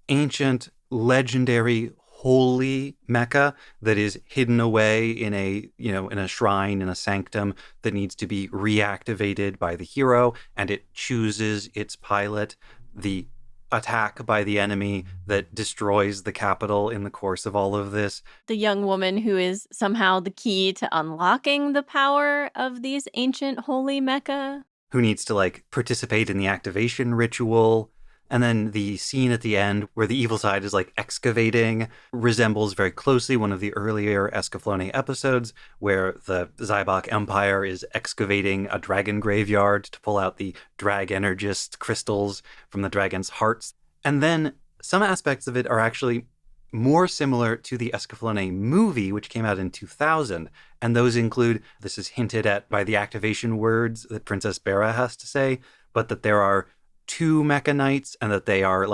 ancient, legendary, holy mecha that is hidden away in a shrine, in a sanctum that needs to be reactivated by the hero, and it chooses its pilot. The attack by the enemy that destroys the capital in the course of all of this. The young woman who is somehow the key to unlocking the power of these ancient holy mecha. Who needs to participate in the activation ritual. And then the scene at the end where the evil side is excavating resembles very closely one of the earlier Escaflowne episodes where the Zybok Empire is excavating a dragon graveyard to pull out the drag energist crystals from the dragon's hearts. And then some aspects of it are actually more similar to the Escaflowne movie, which came out in 2000. And those include, this is hinted at by the activation words that Princess Bera has to say, but that there are 2 mecha knights and that they are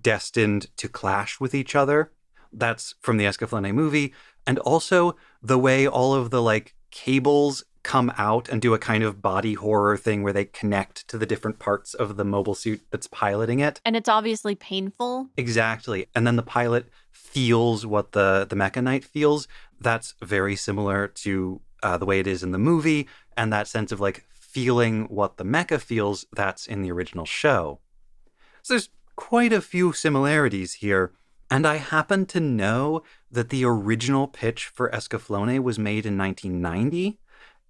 destined to clash with each other. That's from the Escaflowne movie. And also the way all of the cables come out and do a kind of body horror thing where they connect to the different parts of the mobile suit that's piloting it. And it's obviously painful. Exactly. And then the pilot feels what the mecha knight feels. That's very similar to the way it is in the movie. And that sense of feeling what the mecha feels, that's in the original show. So there's quite a few similarities here. And I happen to know that the original pitch for Escaflowne was made in 1990,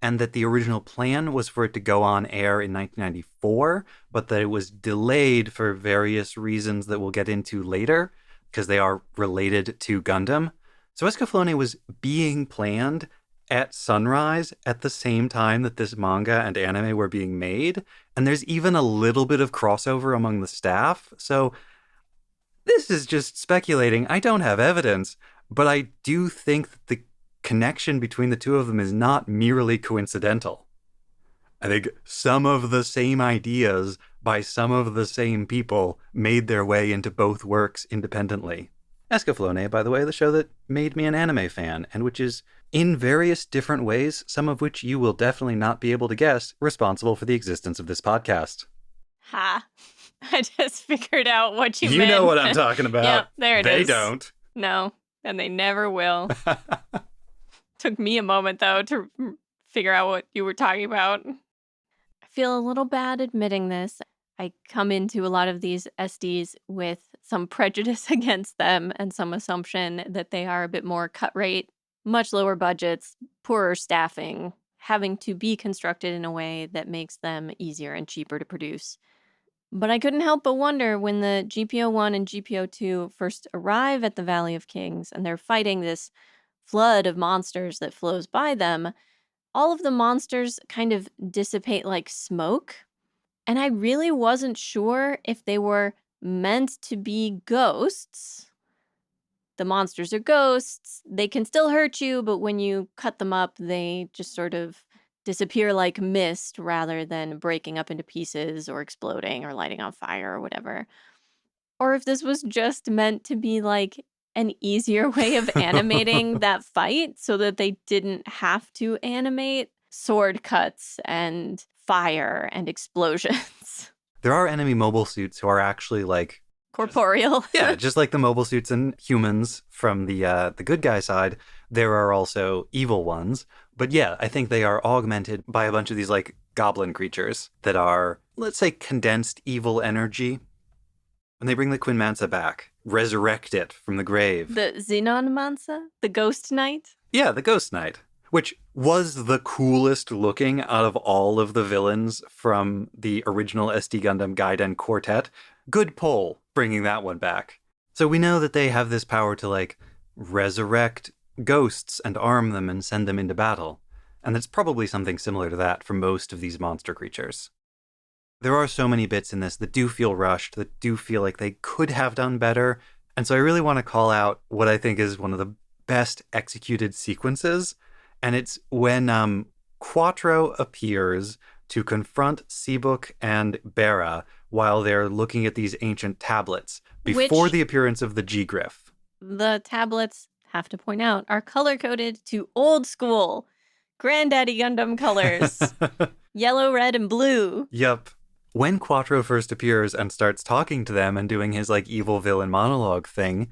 and that the original plan was for it to go on air in 1994, but that it was delayed for various reasons that we'll get into later, because they are related to Gundam. So Escaflowne was being planned at Sunrise at the same time that this manga and anime were being made. And there's even a little bit of crossover among the staff. So this is just speculating. I don't have evidence, but I do think that the connection between the two of them is not merely coincidental. I think some of the same ideas by some of the same people made their way into both works independently. Escaflowne, by the way, the show that made me an anime fan, and which is, in various different ways, some of which you will definitely not be able to guess, responsible for the existence of this podcast. Ha. I just figured out what you meant. You know what I'm talking about. Yep, there it is. They is. don't. No, and they never will. Took me a moment, though, to figure out what you were talking about. I feel a little bad admitting this. I come into a lot of these SDs with some prejudice against them and some assumption that they are a bit more cut rate, much lower budgets, poorer staffing, having to be constructed in a way that makes them easier and cheaper to produce. But I couldn't help but wonder when the GPO-1 and GPO-2 first arrive at the Valley of Kings and they're fighting this flood of monsters that flows by them, all of the monsters kind of dissipate like smoke. And I really wasn't sure if they were meant to be ghosts. The monsters are ghosts. They can still hurt you, but when you cut them up, they just sort of disappear like mist rather than breaking up into pieces or exploding or lighting on fire or whatever. Or if this was just meant to be an easier way of animating that fight so that they didn't have to animate sword cuts and fire and explosions. There are enemy mobile suits who are actually corporeal. Yeah, just like the mobile suits in Humans from the good guy side, there are also evil ones. But yeah, I think they are augmented by a bunch of these goblin creatures that are, let's say, condensed evil energy. When they bring the Queen Mansa back, resurrect it from the grave. The Xenon Mansa? The Ghost Knight? Yeah, the Ghost Knight, which was the coolest looking out of all of the villains from the original SD Gundam Gaiden Quartet. Good pull, bringing that one back. So we know that they have this power to, like, resurrect ghosts and arm them and send them into battle. And it's probably something similar to that for most of these monster creatures. There are so many bits in this that do feel rushed, that do feel like they could have done better. And so I really want to call out what I think is one of the best executed sequences. And it's when Quattro appears to confront Seabuk and Bera while they're looking at these ancient tablets before the appearance of the G-Griff. The tablets, have to point out, are color-coded to old school Granddaddy Gundam colors. Yellow, red, and blue. Yep. When Quattro first appears and starts talking to them and doing his, like, evil villain monologue thing,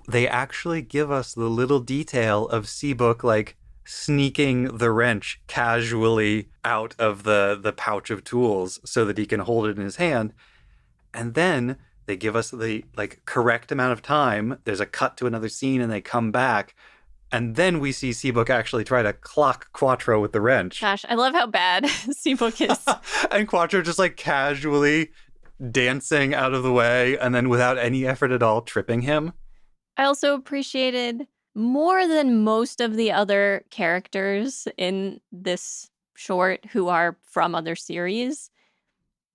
they actually give us the little detail of Seabuk, like, sneaking the wrench casually out of the pouch of tools so that he can hold it in his hand. And then they give us the, like, correct amount of time. There's a cut to another scene and they come back. And then we see Seabuk actually try to clock Quattro with the wrench. Gosh, I love how bad Seabuk is. And Quattro just, like, casually dancing out of the way and then without any effort at all tripping him. I also appreciated, more than most of the other characters in this short who are from other series,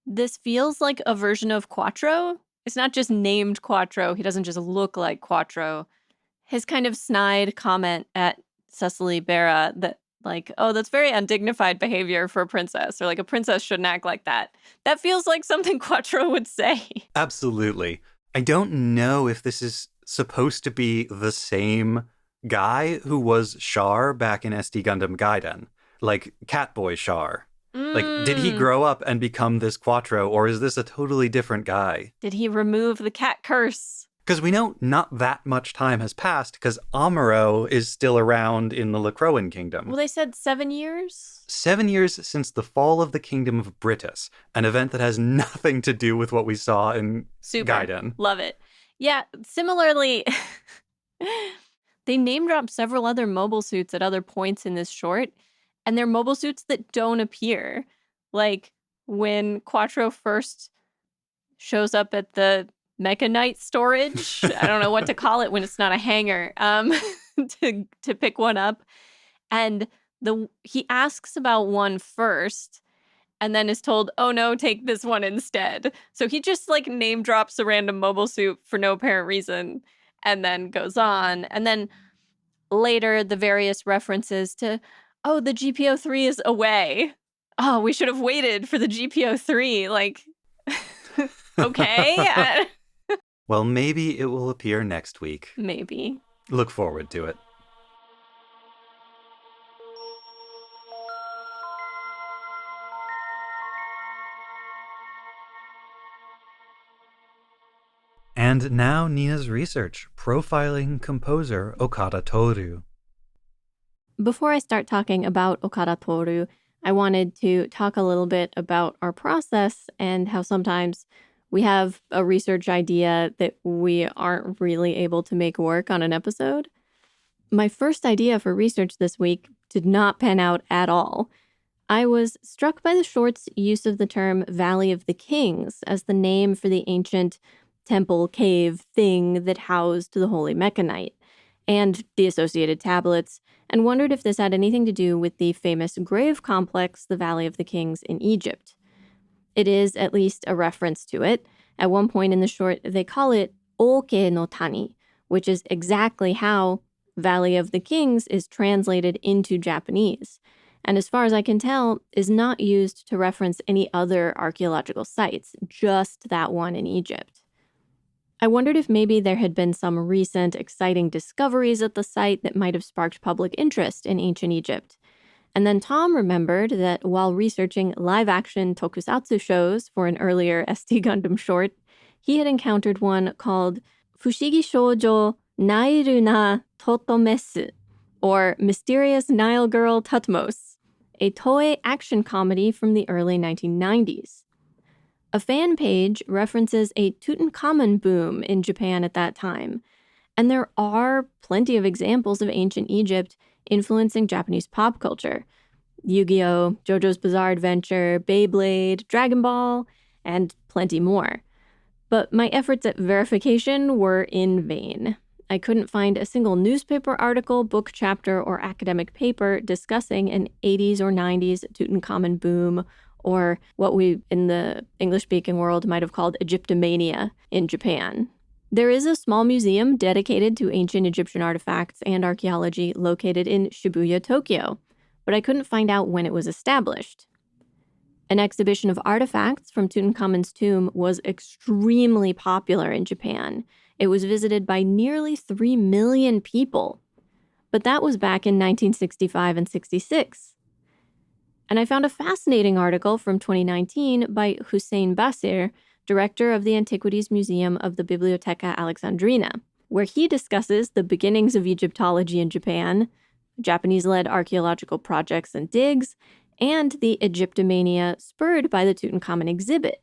this feels like a version of Quattro. It's not just named Quattro. He doesn't just look like Quattro. His kind of snide comment at Cecily Bera that, like, oh, that's very undignified behavior for a princess, or like a princess shouldn't act like that. That feels like something Quattro would say. Absolutely. I don't know if this is supposed to be the same guy who was Char back in SD Gundam Gaiden, like Catboy Char. Like, did he grow up and become this Quattro, or is this a totally different guy? Did he remove the cat curse? Because we know not that much time has passed, because Amuro is still around in the Lacroan Kingdom. Well, they said 7 years? 7 years since the fall of the Kingdom of Britus, an event that has nothing to do with what we saw in Gaiden. Love it. Yeah, similarly, they name-dropped several other mobile suits at other points in this short, and they're mobile suits that don't appear. Like, when Quattro first shows up at the Mechanite storage, I don't know what to call it when it's not a hangar, to pick one up, and he asks about one first, and then is told, oh no, take this one instead. So he just, like, name drops a random mobile suit for no apparent reason and then goes on. And then later, the various references to, oh, the GPO-3 is away. Oh, we should have waited for the GPO-3. Like, okay. Well, maybe it will appear next week. Maybe. Look forward to it. And now Nina's research, profiling composer Okada Toru. Before I start talking about Okada Toru, I wanted to talk a little bit about our process and how sometimes we have a research idea that we aren't really able to make work on an episode. My first idea for research this week did not pan out at all. I was struck by the short's use of the term Valley of the Kings as the name for the ancient temple cave thing that housed the Holy Mechanite and the associated tablets, and wondered if this had anything to do with the famous grave complex, the Valley of the Kings in Egypt. It is at least a reference to it. At one point in the short, they call it Oke no Tani, which is exactly how Valley of the Kings is translated into Japanese, and as far as I can tell, is not used to reference any other archaeological sites, just that one in Egypt. I wondered if maybe there had been some recent exciting discoveries at the site that might have sparked public interest in ancient Egypt. And then Tom remembered that while researching live-action tokusatsu shows for an earlier SD Gundam short, he had encountered one called Fushigi Shoujo Nairu na Totomesu, or Mysterious Nile Girl Tutmos, a Toei action comedy from the early 1990s. A fan page references a Tutankhamun boom in Japan at that time, and there are plenty of examples of ancient Egypt influencing Japanese pop culture. Yu-Gi-Oh!, JoJo's Bizarre Adventure, Beyblade, Dragon Ball, and plenty more. But my efforts at verification were in vain. I couldn't find a single newspaper article, book chapter, or academic paper discussing an 80s or 90s Tutankhamun boom, or what we in the English-speaking world might have called Egyptomania in Japan. There is a small museum dedicated to ancient Egyptian artifacts and archaeology located in Shibuya, Tokyo, but I couldn't find out when it was established. An exhibition of artifacts from Tutankhamun's tomb was extremely popular in Japan. It was visited by nearly 3 million people. But that was back in 1965 and 66. And I found a fascinating article from 2019 by Hussein Basir, director of the Antiquities Museum of the Biblioteca Alexandrina, where he discusses the beginnings of Egyptology in Japan, Japanese-led archaeological projects and digs, and the Egyptomania spurred by the Tutankhamun exhibit,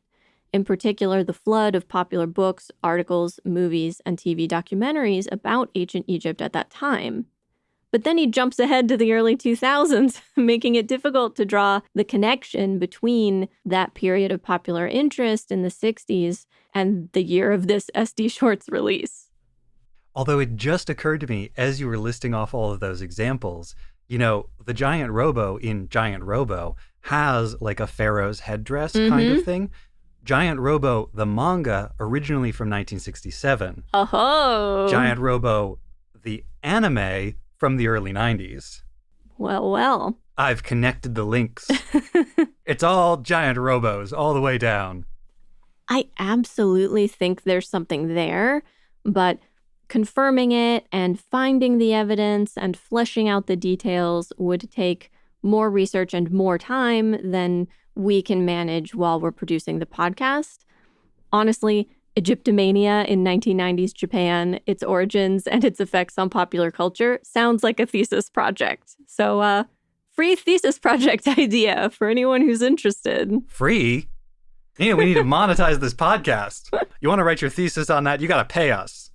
in particular the flood of popular books, articles, movies, and TV documentaries about ancient Egypt at that time. But then he jumps ahead to the early 2000s, making it difficult to draw the connection between that period of popular interest in the 60s and the year of this SD Shorts release. Although it just occurred to me as you were listing off all of those examples, you know, the giant robo in Giant Robo has like a pharaoh's headdress kind of thing. Giant Robo, the manga, originally from 1967. Oh. Giant Robo, the anime, from the early 90s. Well. I've connected the links. It's all giant robos all the way down. I absolutely think there's something there, but confirming it and finding the evidence and fleshing out the details would take more research and more time than we can manage while we're producing the podcast. Honestly, Egyptomania in 1990s Japan, its origins and its effects on popular culture sounds like a thesis project. So, free thesis project idea for anyone who's interested. Free? We need to monetize this podcast. You want to write your thesis on that? You got to pay us.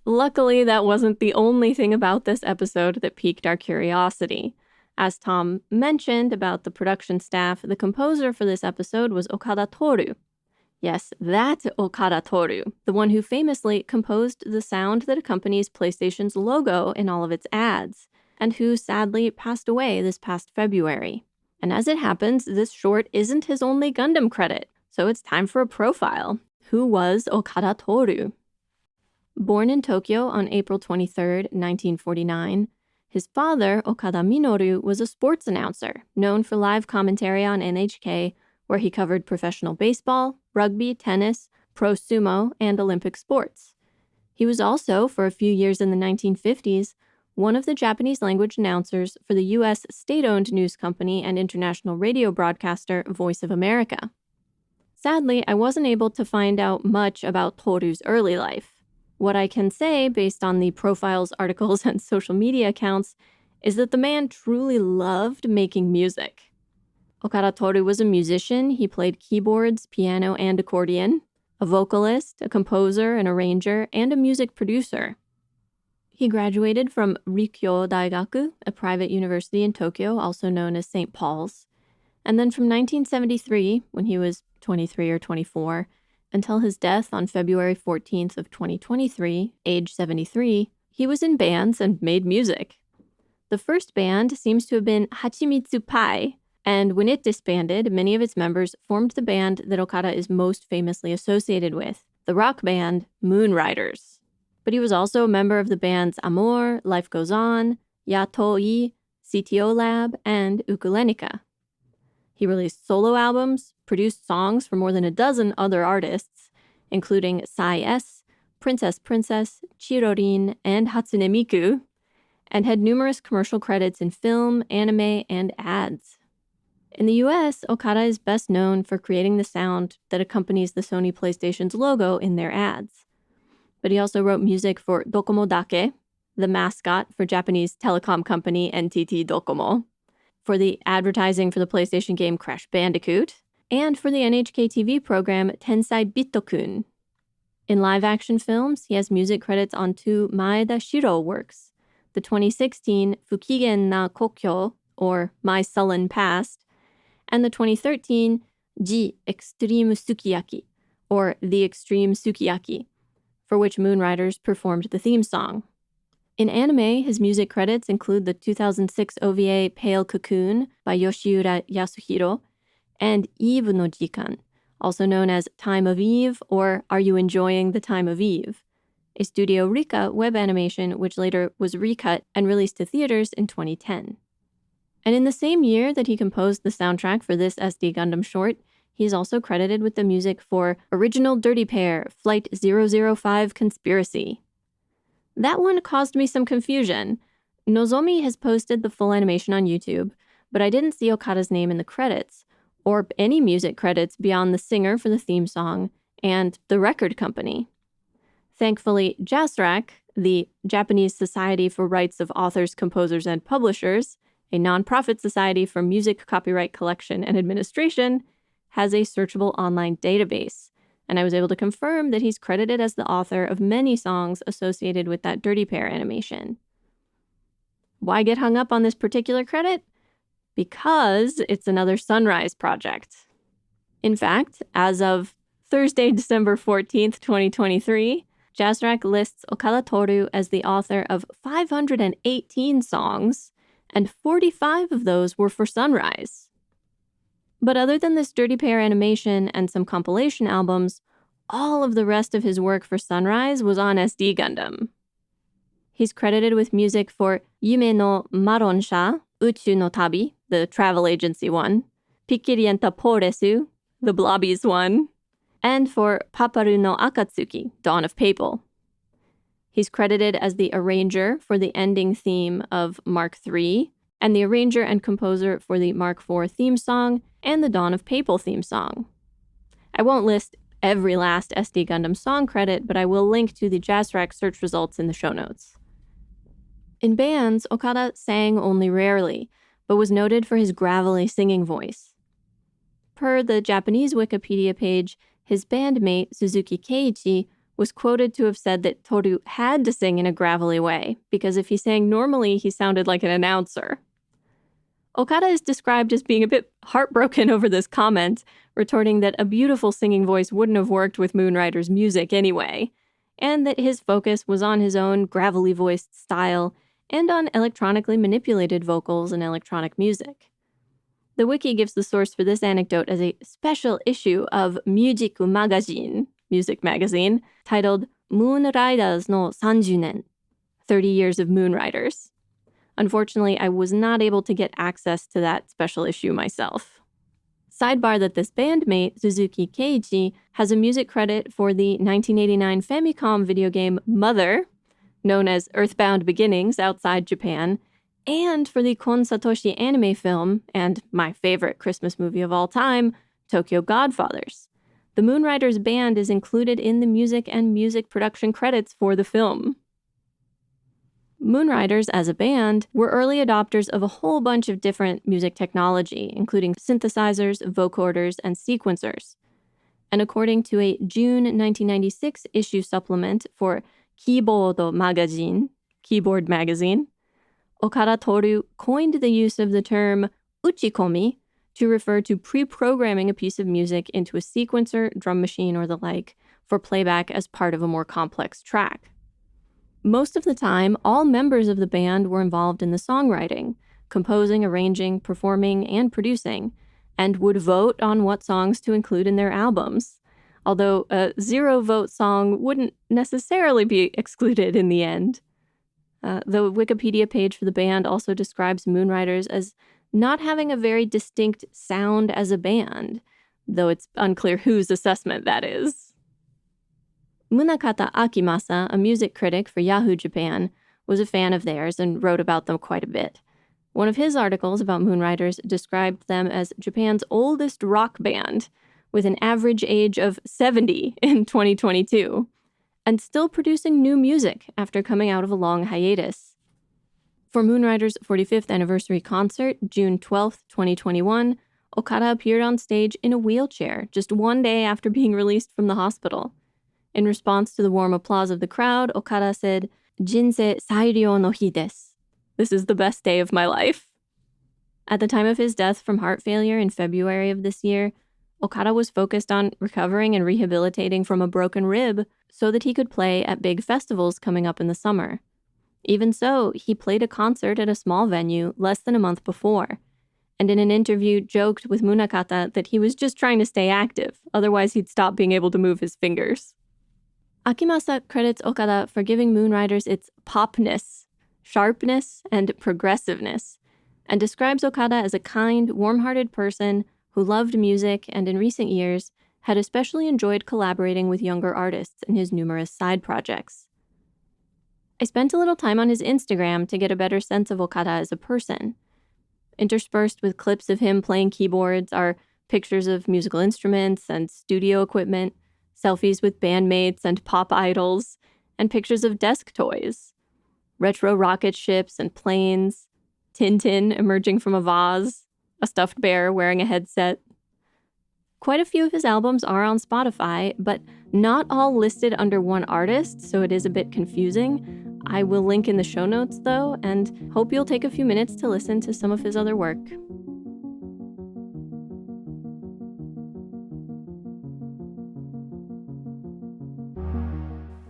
Luckily, that wasn't the only thing about this episode that piqued our curiosity. As Tom mentioned about the production staff, the composer for this episode was Okada Toru. Yes, that Okada Toru, the one who famously composed the sound that accompanies PlayStation's logo in all of its ads, and who sadly passed away this past February. And as it happens, this short isn't his only Gundam credit, so it's time for a profile. Who was Okada Toru? Born in Tokyo on April 23, 1949, his father, Okada Minoru, was a sports announcer, known for live commentary on NHK, where he covered professional baseball, rugby, tennis, pro sumo, and Olympic sports. He was also, for a few years in the 1950s, one of the Japanese language announcers for the U.S. state-owned news company and international radio broadcaster Voice of America. Sadly, I wasn't able to find out much about Toru's early life. What I can say, based on the profiles, articles, and social media accounts, is that the man truly loved making music. Okada Toru was a musician. He played keyboards, piano, and accordion, a vocalist, a composer, an arranger, and a music producer. He graduated from Rikkyo Daigaku, a private university in Tokyo, also known as St. Paul's. And then from 1973, when he was 23 or 24, until his death on February 14th of 2023, age 73, he was in bands and made music. The first band seems to have been Hachimitsu Pai, and when it disbanded, many of its members formed the band that Okada is most famously associated with, the rock band Moonriders. But he was also a member of the bands Amor, Life Goes On, Yatoi, CTO Lab, and Ukulenika. He released solo albums, produced songs for more than a dozen other artists, including Sai S, Princess, Chirorin, and Hatsune Miku, and had numerous commercial credits in film, anime, and ads. In the US, Okada is best known for creating the sound that accompanies the Sony PlayStation's logo in their ads. But he also wrote music for Docomo Dake, the mascot for Japanese telecom company NTT Docomo, for the advertising for the PlayStation game Crash Bandicoot, and for the NHK TV program Tensai Bitto-kun. In live-action films, he has music credits on two Maeda Shiro works, the 2016 Fukigen na Kokyo, or My Sullen Past, and the 2013 Ji Extreme Sukiyaki, or The Extreme Sukiyaki, for which Moonriders performed the theme song. In anime, his music credits include the 2006 OVA Pale Cocoon by Yoshiura Yasuhiro and Eve no Jikan, also known as Time of Eve or Are You Enjoying the Time of Eve, a Studio Rika web animation which later was recut and released to theaters in 2010. And in the same year that he composed the soundtrack for this SD Gundam short, he is also credited with the music for Original Dirty Pair Flight 005 Conspiracy. That one caused me some confusion. Nozomi has posted the full animation on YouTube, but I didn't see Okada's name in the credits, or any music credits beyond the singer for the theme song and the record company. Thankfully, JASRAC, the Japanese Society for Rights of Authors, Composers, and Publishers, a nonprofit society for music copyright collection and administration, has a searchable online database, and I was able to confirm that he's credited as the author of many songs associated with that Dirty Pair animation. Why get hung up on this particular credit? Because it's another Sunrise project. In fact, as of Thursday, December 14th, 2023, JASRAC lists Okada Toru as the author of 518 songs, and 45 of those were for Sunrise. But other than this Dirty Pair animation and some compilation albums, all of the rest of his work for Sunrise was on SD Gundam. He's credited with music for Yume no Maronsha, Uchu no Tabi, the travel agency one, Pikkirienta Poresu, the Blobbies one, and for Paparu no Akatsuki, Dawn of Papal. He's credited as the arranger for the ending theme of Mark III, and the arranger and composer for the Mark IV theme song and the Dawn of Papal theme song. I won't list every last SD Gundam song credit, but I will link to the JASRAC search results in the show notes. In bands, Okada sang only rarely, but was noted for his gravelly singing voice. Per the Japanese Wikipedia page, his bandmate, Suzuki Keiichi, was quoted to have said that Toru had to sing in a gravelly way, because if he sang normally, he sounded like an announcer. Okada is described as being a bit heartbroken over this comment, retorting that a beautiful singing voice wouldn't have worked with Moonrider's music anyway, and that his focus was on his own gravelly voiced style and on electronically manipulated vocals and electronic music. The wiki gives the source for this anecdote as a special issue of Music Magazine, music magazine, titled Moonriders no 30年, 30 Years of Moonriders. Unfortunately, I was not able to get access to that special issue myself. Sidebar that this bandmate, Suzuki Keiichi, has a music credit for the 1989 Famicom video game Mother, known as Earthbound Beginnings outside Japan, and for the Kon Satoshi anime film, and my favorite Christmas movie of all time, Tokyo Godfathers. The Moonriders band is included in the music and music production credits for the film. Moonriders, as a band, were early adopters of a whole bunch of different music technology, including synthesizers, vocorders, and sequencers. And according to a June 1996 issue supplement for Keyboard Magazine, Okada Toru coined the use of the term uchikomi to refer to pre-programming a piece of music into a sequencer, drum machine, or the like for playback as part of a more complex track. Most of the time, all members of the band were involved in the songwriting, composing, arranging, performing, and producing, and would vote on what songs to include in their albums, although a zero-vote song wouldn't necessarily be excluded in the end. The Wikipedia page for the band also describes Moonriders as not having a very distinct sound as a band, though it's unclear whose assessment that is. Munakata Akimasa, a music critic for Yahoo Japan, was a fan of theirs and wrote about them quite a bit. One of his articles about Moonriders described them as Japan's oldest rock band, with an average age of 70 in 2022, and still producing new music after coming out of a long hiatus. For Moonrider's 45th anniversary concert, June 12th, 2021, Okada appeared on stage in a wheelchair just one day after being released from the hospital. In response to the warm applause of the crowd, Okada said, "Jinsei sairyo no hi desu." This is the best day of my life. At the time of his death from heart failure in February of this year, Okada was focused on recovering and rehabilitating from a broken rib so that he could play at big festivals coming up in the summer. Even so, he played a concert at a small venue less than a month before, and in an interview joked with Munakata that he was just trying to stay active, otherwise he'd stop being able to move his fingers. Akimasa credits Okada for giving Moonriders its popness, sharpness, and progressiveness, and describes Okada as a kind, warm-hearted person who loved music and in recent years had especially enjoyed collaborating with younger artists in his numerous side projects. I spent a little time on his Instagram to get a better sense of Okada as a person. Interspersed with clips of him playing keyboards are pictures of musical instruments and studio equipment, selfies with bandmates and pop idols, and pictures of desk toys. Retro rocket ships and planes, Tintin emerging from a vase, a stuffed bear wearing a headset. Quite a few of his albums are on Spotify, but not all listed under one artist, so it is a bit confusing. I will link in the show notes, though, and hope you'll take a few minutes to listen to some of his other work.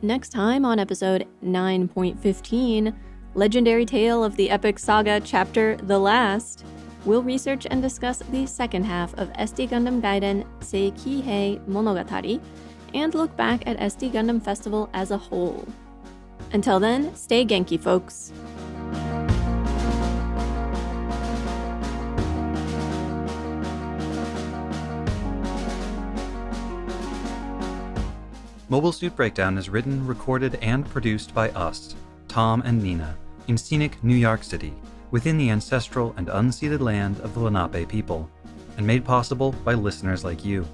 Next time on episode 9.15, Legendary Tale of the Epic Saga Chapter The Last, we'll research and discuss the second half of SD Gundam Gaiden Seikihei Monogatari and look back at SD Gundam Festival as a whole. Until then, stay Genki, folks. Mobile Suit Breakdown is written, recorded, and produced by us, Tom and Nina, in scenic New York City, within the ancestral and unceded land of the Lenape people, and made possible by listeners like you.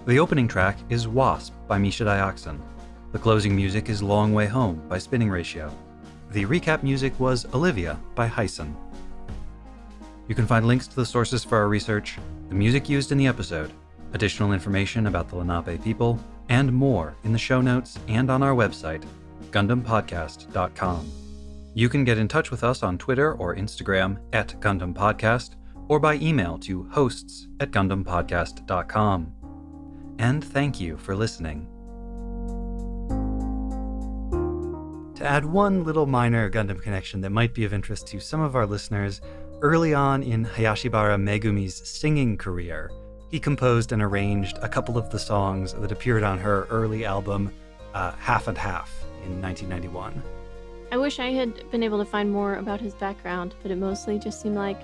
The opening track is Wasp by Misha Dioxin. The closing music is Long Way Home by Spinning Ratio. The recap music was Olivia by Hyson. You can find links to the sources for our research, the music used in the episode, additional information about the Lenape people, and more in the show notes and on our website, GundamPodcast.com. You can get in touch with us on Twitter or Instagram at Gundam Podcast, or by email to hosts@GundamPodcast.com. And thank you for listening. To add one little minor Gundam connection that might be of interest to some of our listeners, early on in Hayashibara Megumi's singing career, he composed and arranged a couple of the songs that appeared on her early album, Half and Half, in 1991. I wish I had been able to find more about his background, but it mostly just seemed like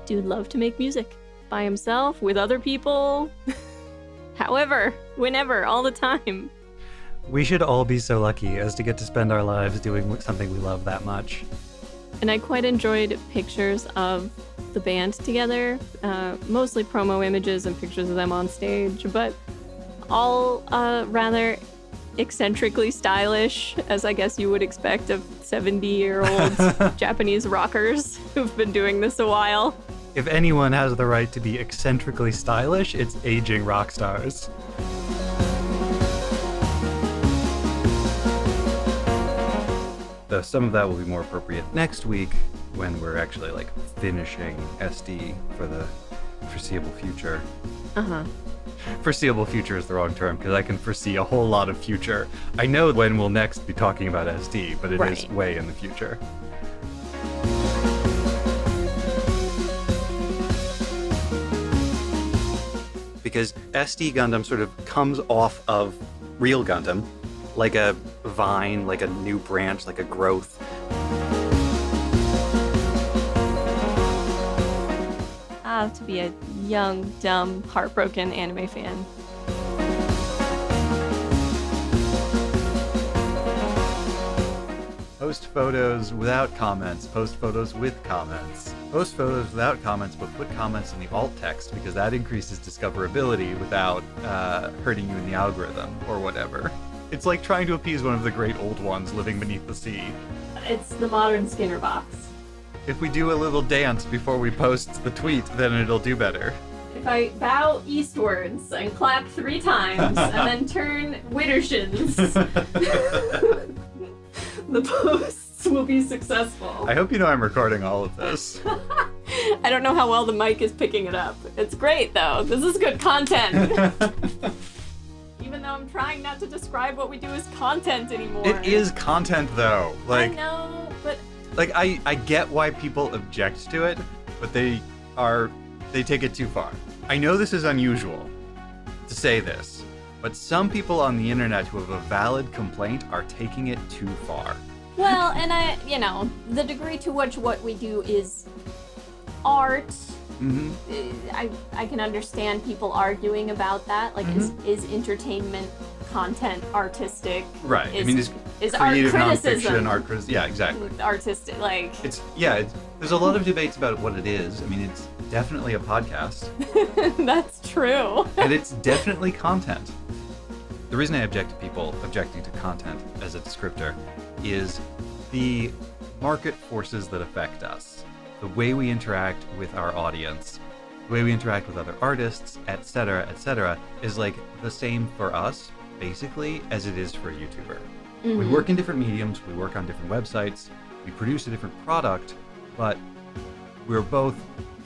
dude loved to make music. By himself, with other people. However, whenever, all the time. We should all be so lucky as to get to spend our lives doing something we love that much. And I quite enjoyed pictures of the band together, mostly promo images and pictures of them on stage, but all rather eccentrically stylish, as I guess you would expect of 70-year-old Japanese rockers who've been doing this a while. If anyone has the right to be eccentrically stylish, it's aging rock stars. Though some of that will be more appropriate next week when we're actually finishing SD for the foreseeable future. Foreseeable future is the wrong term because I can foresee a whole lot of future. I know when we'll next be talking about SD, but it is way in the future. Because SD Gundam sort of comes off of real Gundam, like a vine, like a new branch, like a growth. To be a young, dumb, heartbroken anime fan. Post photos without comments, post photos with comments. Post photos without comments, but put comments in the alt text because that increases discoverability without hurting you in the algorithm or whatever. It's like trying to appease one of the great old ones living beneath the sea. It's the modern Skinner box. If we do a little dance before we post the tweet, then it'll do better. If I bow eastwards and clap 3 times and then turn widdershins, the posts will be successful. I hope you know I'm recording all of this. I don't know how well the mic is picking it up. It's great, though. This is good content. Even though I'm trying not to describe what we do as content anymore. It is content, though. I know, but... I get why people object to it, but they take it too far. I know this is unusual to say this, but some people on the internet who have a valid complaint are taking it too far. Well, and the degree to which what we do is art, I can understand people arguing about that. Like, is entertainment content artistic? Right. Is art creative criticism? nonfiction, yeah, exactly. Artistic, like... There's a lot of debates about what it is. I mean, it's definitely a podcast. That's true. And it's definitely content. The reason I object to people objecting to content as a descriptor is the market forces that affect us. The way we interact with our audience, the way we interact with other artists, etc., is like the same for us, basically, as it is for a YouTuber. Mm-hmm. We work in different mediums, we work on different websites, we produce a different product, but we're both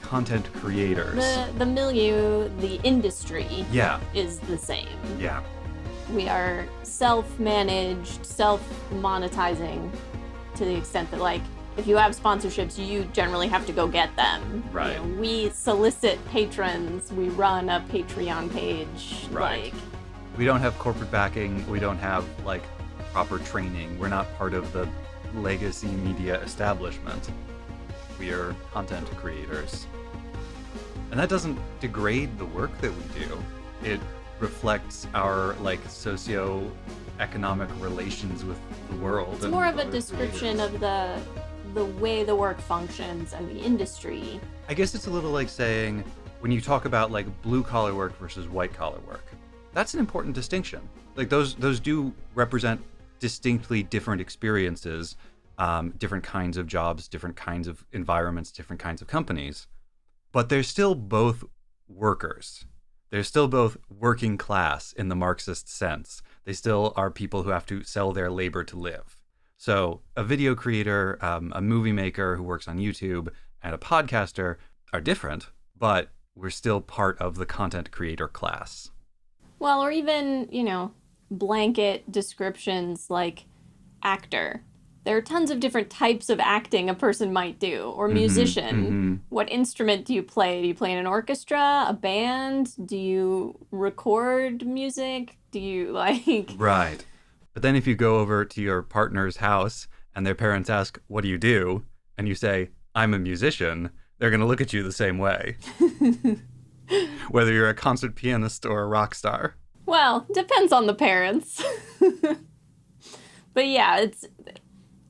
content creators. The milieu, the industry is the same. Yeah. We are self-managed, self-monetizing to the extent that, like, if you have sponsorships, you generally have to go get them. Right. We solicit patrons. We run a Patreon page. Right. We don't have corporate backing. We don't have, like, proper training. We're not part of the legacy media establishment. We are content creators. And that doesn't degrade the work that we do. It reflects our, like, socio-economic relations with the world. It's more of a description of the way the work functions and the industry. I guess it's a little like saying, when you talk about, like, blue-collar work versus white-collar work, that's an important distinction. Like, those do represent distinctly different experiences, different kinds of jobs, different kinds of environments, different kinds of companies. But they're still both workers. They're still both working class in the Marxist sense. They still are people who have to sell their labor to live. So a video creator, a movie maker who works on YouTube, and a podcaster are different, but we're still part of the content creator class. Well, or even, blanket descriptions like actor. There are tons of different types of acting a person might do, or musician. Mm-hmm. What instrument do you play? Do you play in an orchestra, a band? Do you record music? Do you, like... Right. But then if you go over to your partner's house and their parents ask, what do you do? And you say, I'm a musician, they're going to look at you the same way. Whether you're a concert pianist or a rock star. Well, depends on the parents. But yeah,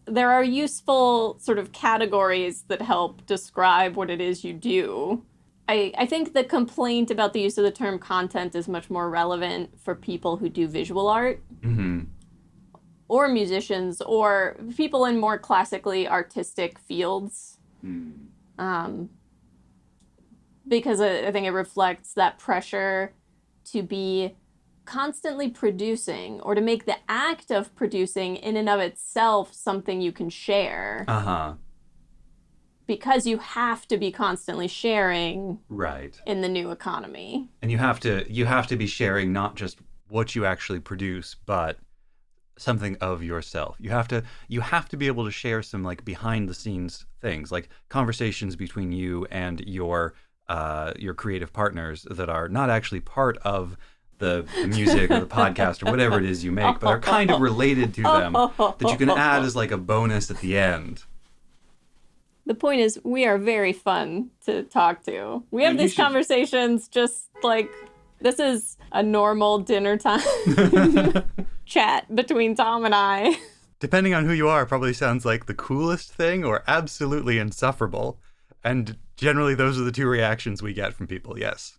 there are useful sort of categories that help describe what it is you do. I think the complaint about the use of the term content is much more relevant for people who do visual art. Mm-hmm. Or musicians, or people in more classically artistic fields. Because I think it reflects that pressure to be constantly producing, or to make the act of producing in and of itself something you can share. Because you have to be constantly sharing. Right. In the new economy. And you have to be sharing not just what you actually produce, but something of yourself. You have to be able to share some, like, behind the scenes things, like conversations between you and your creative partners that are not actually part of the music or the podcast or whatever it is you make, but are kind of related to them, that you can add as, like, a bonus at the end. The point is, we are very fun to talk to. We have these conversations just like, this is a normal dinner time chat between Tom and I. Depending on who you are, probably sounds like the coolest thing or absolutely insufferable. And generally those are the two reactions we get from people, yes.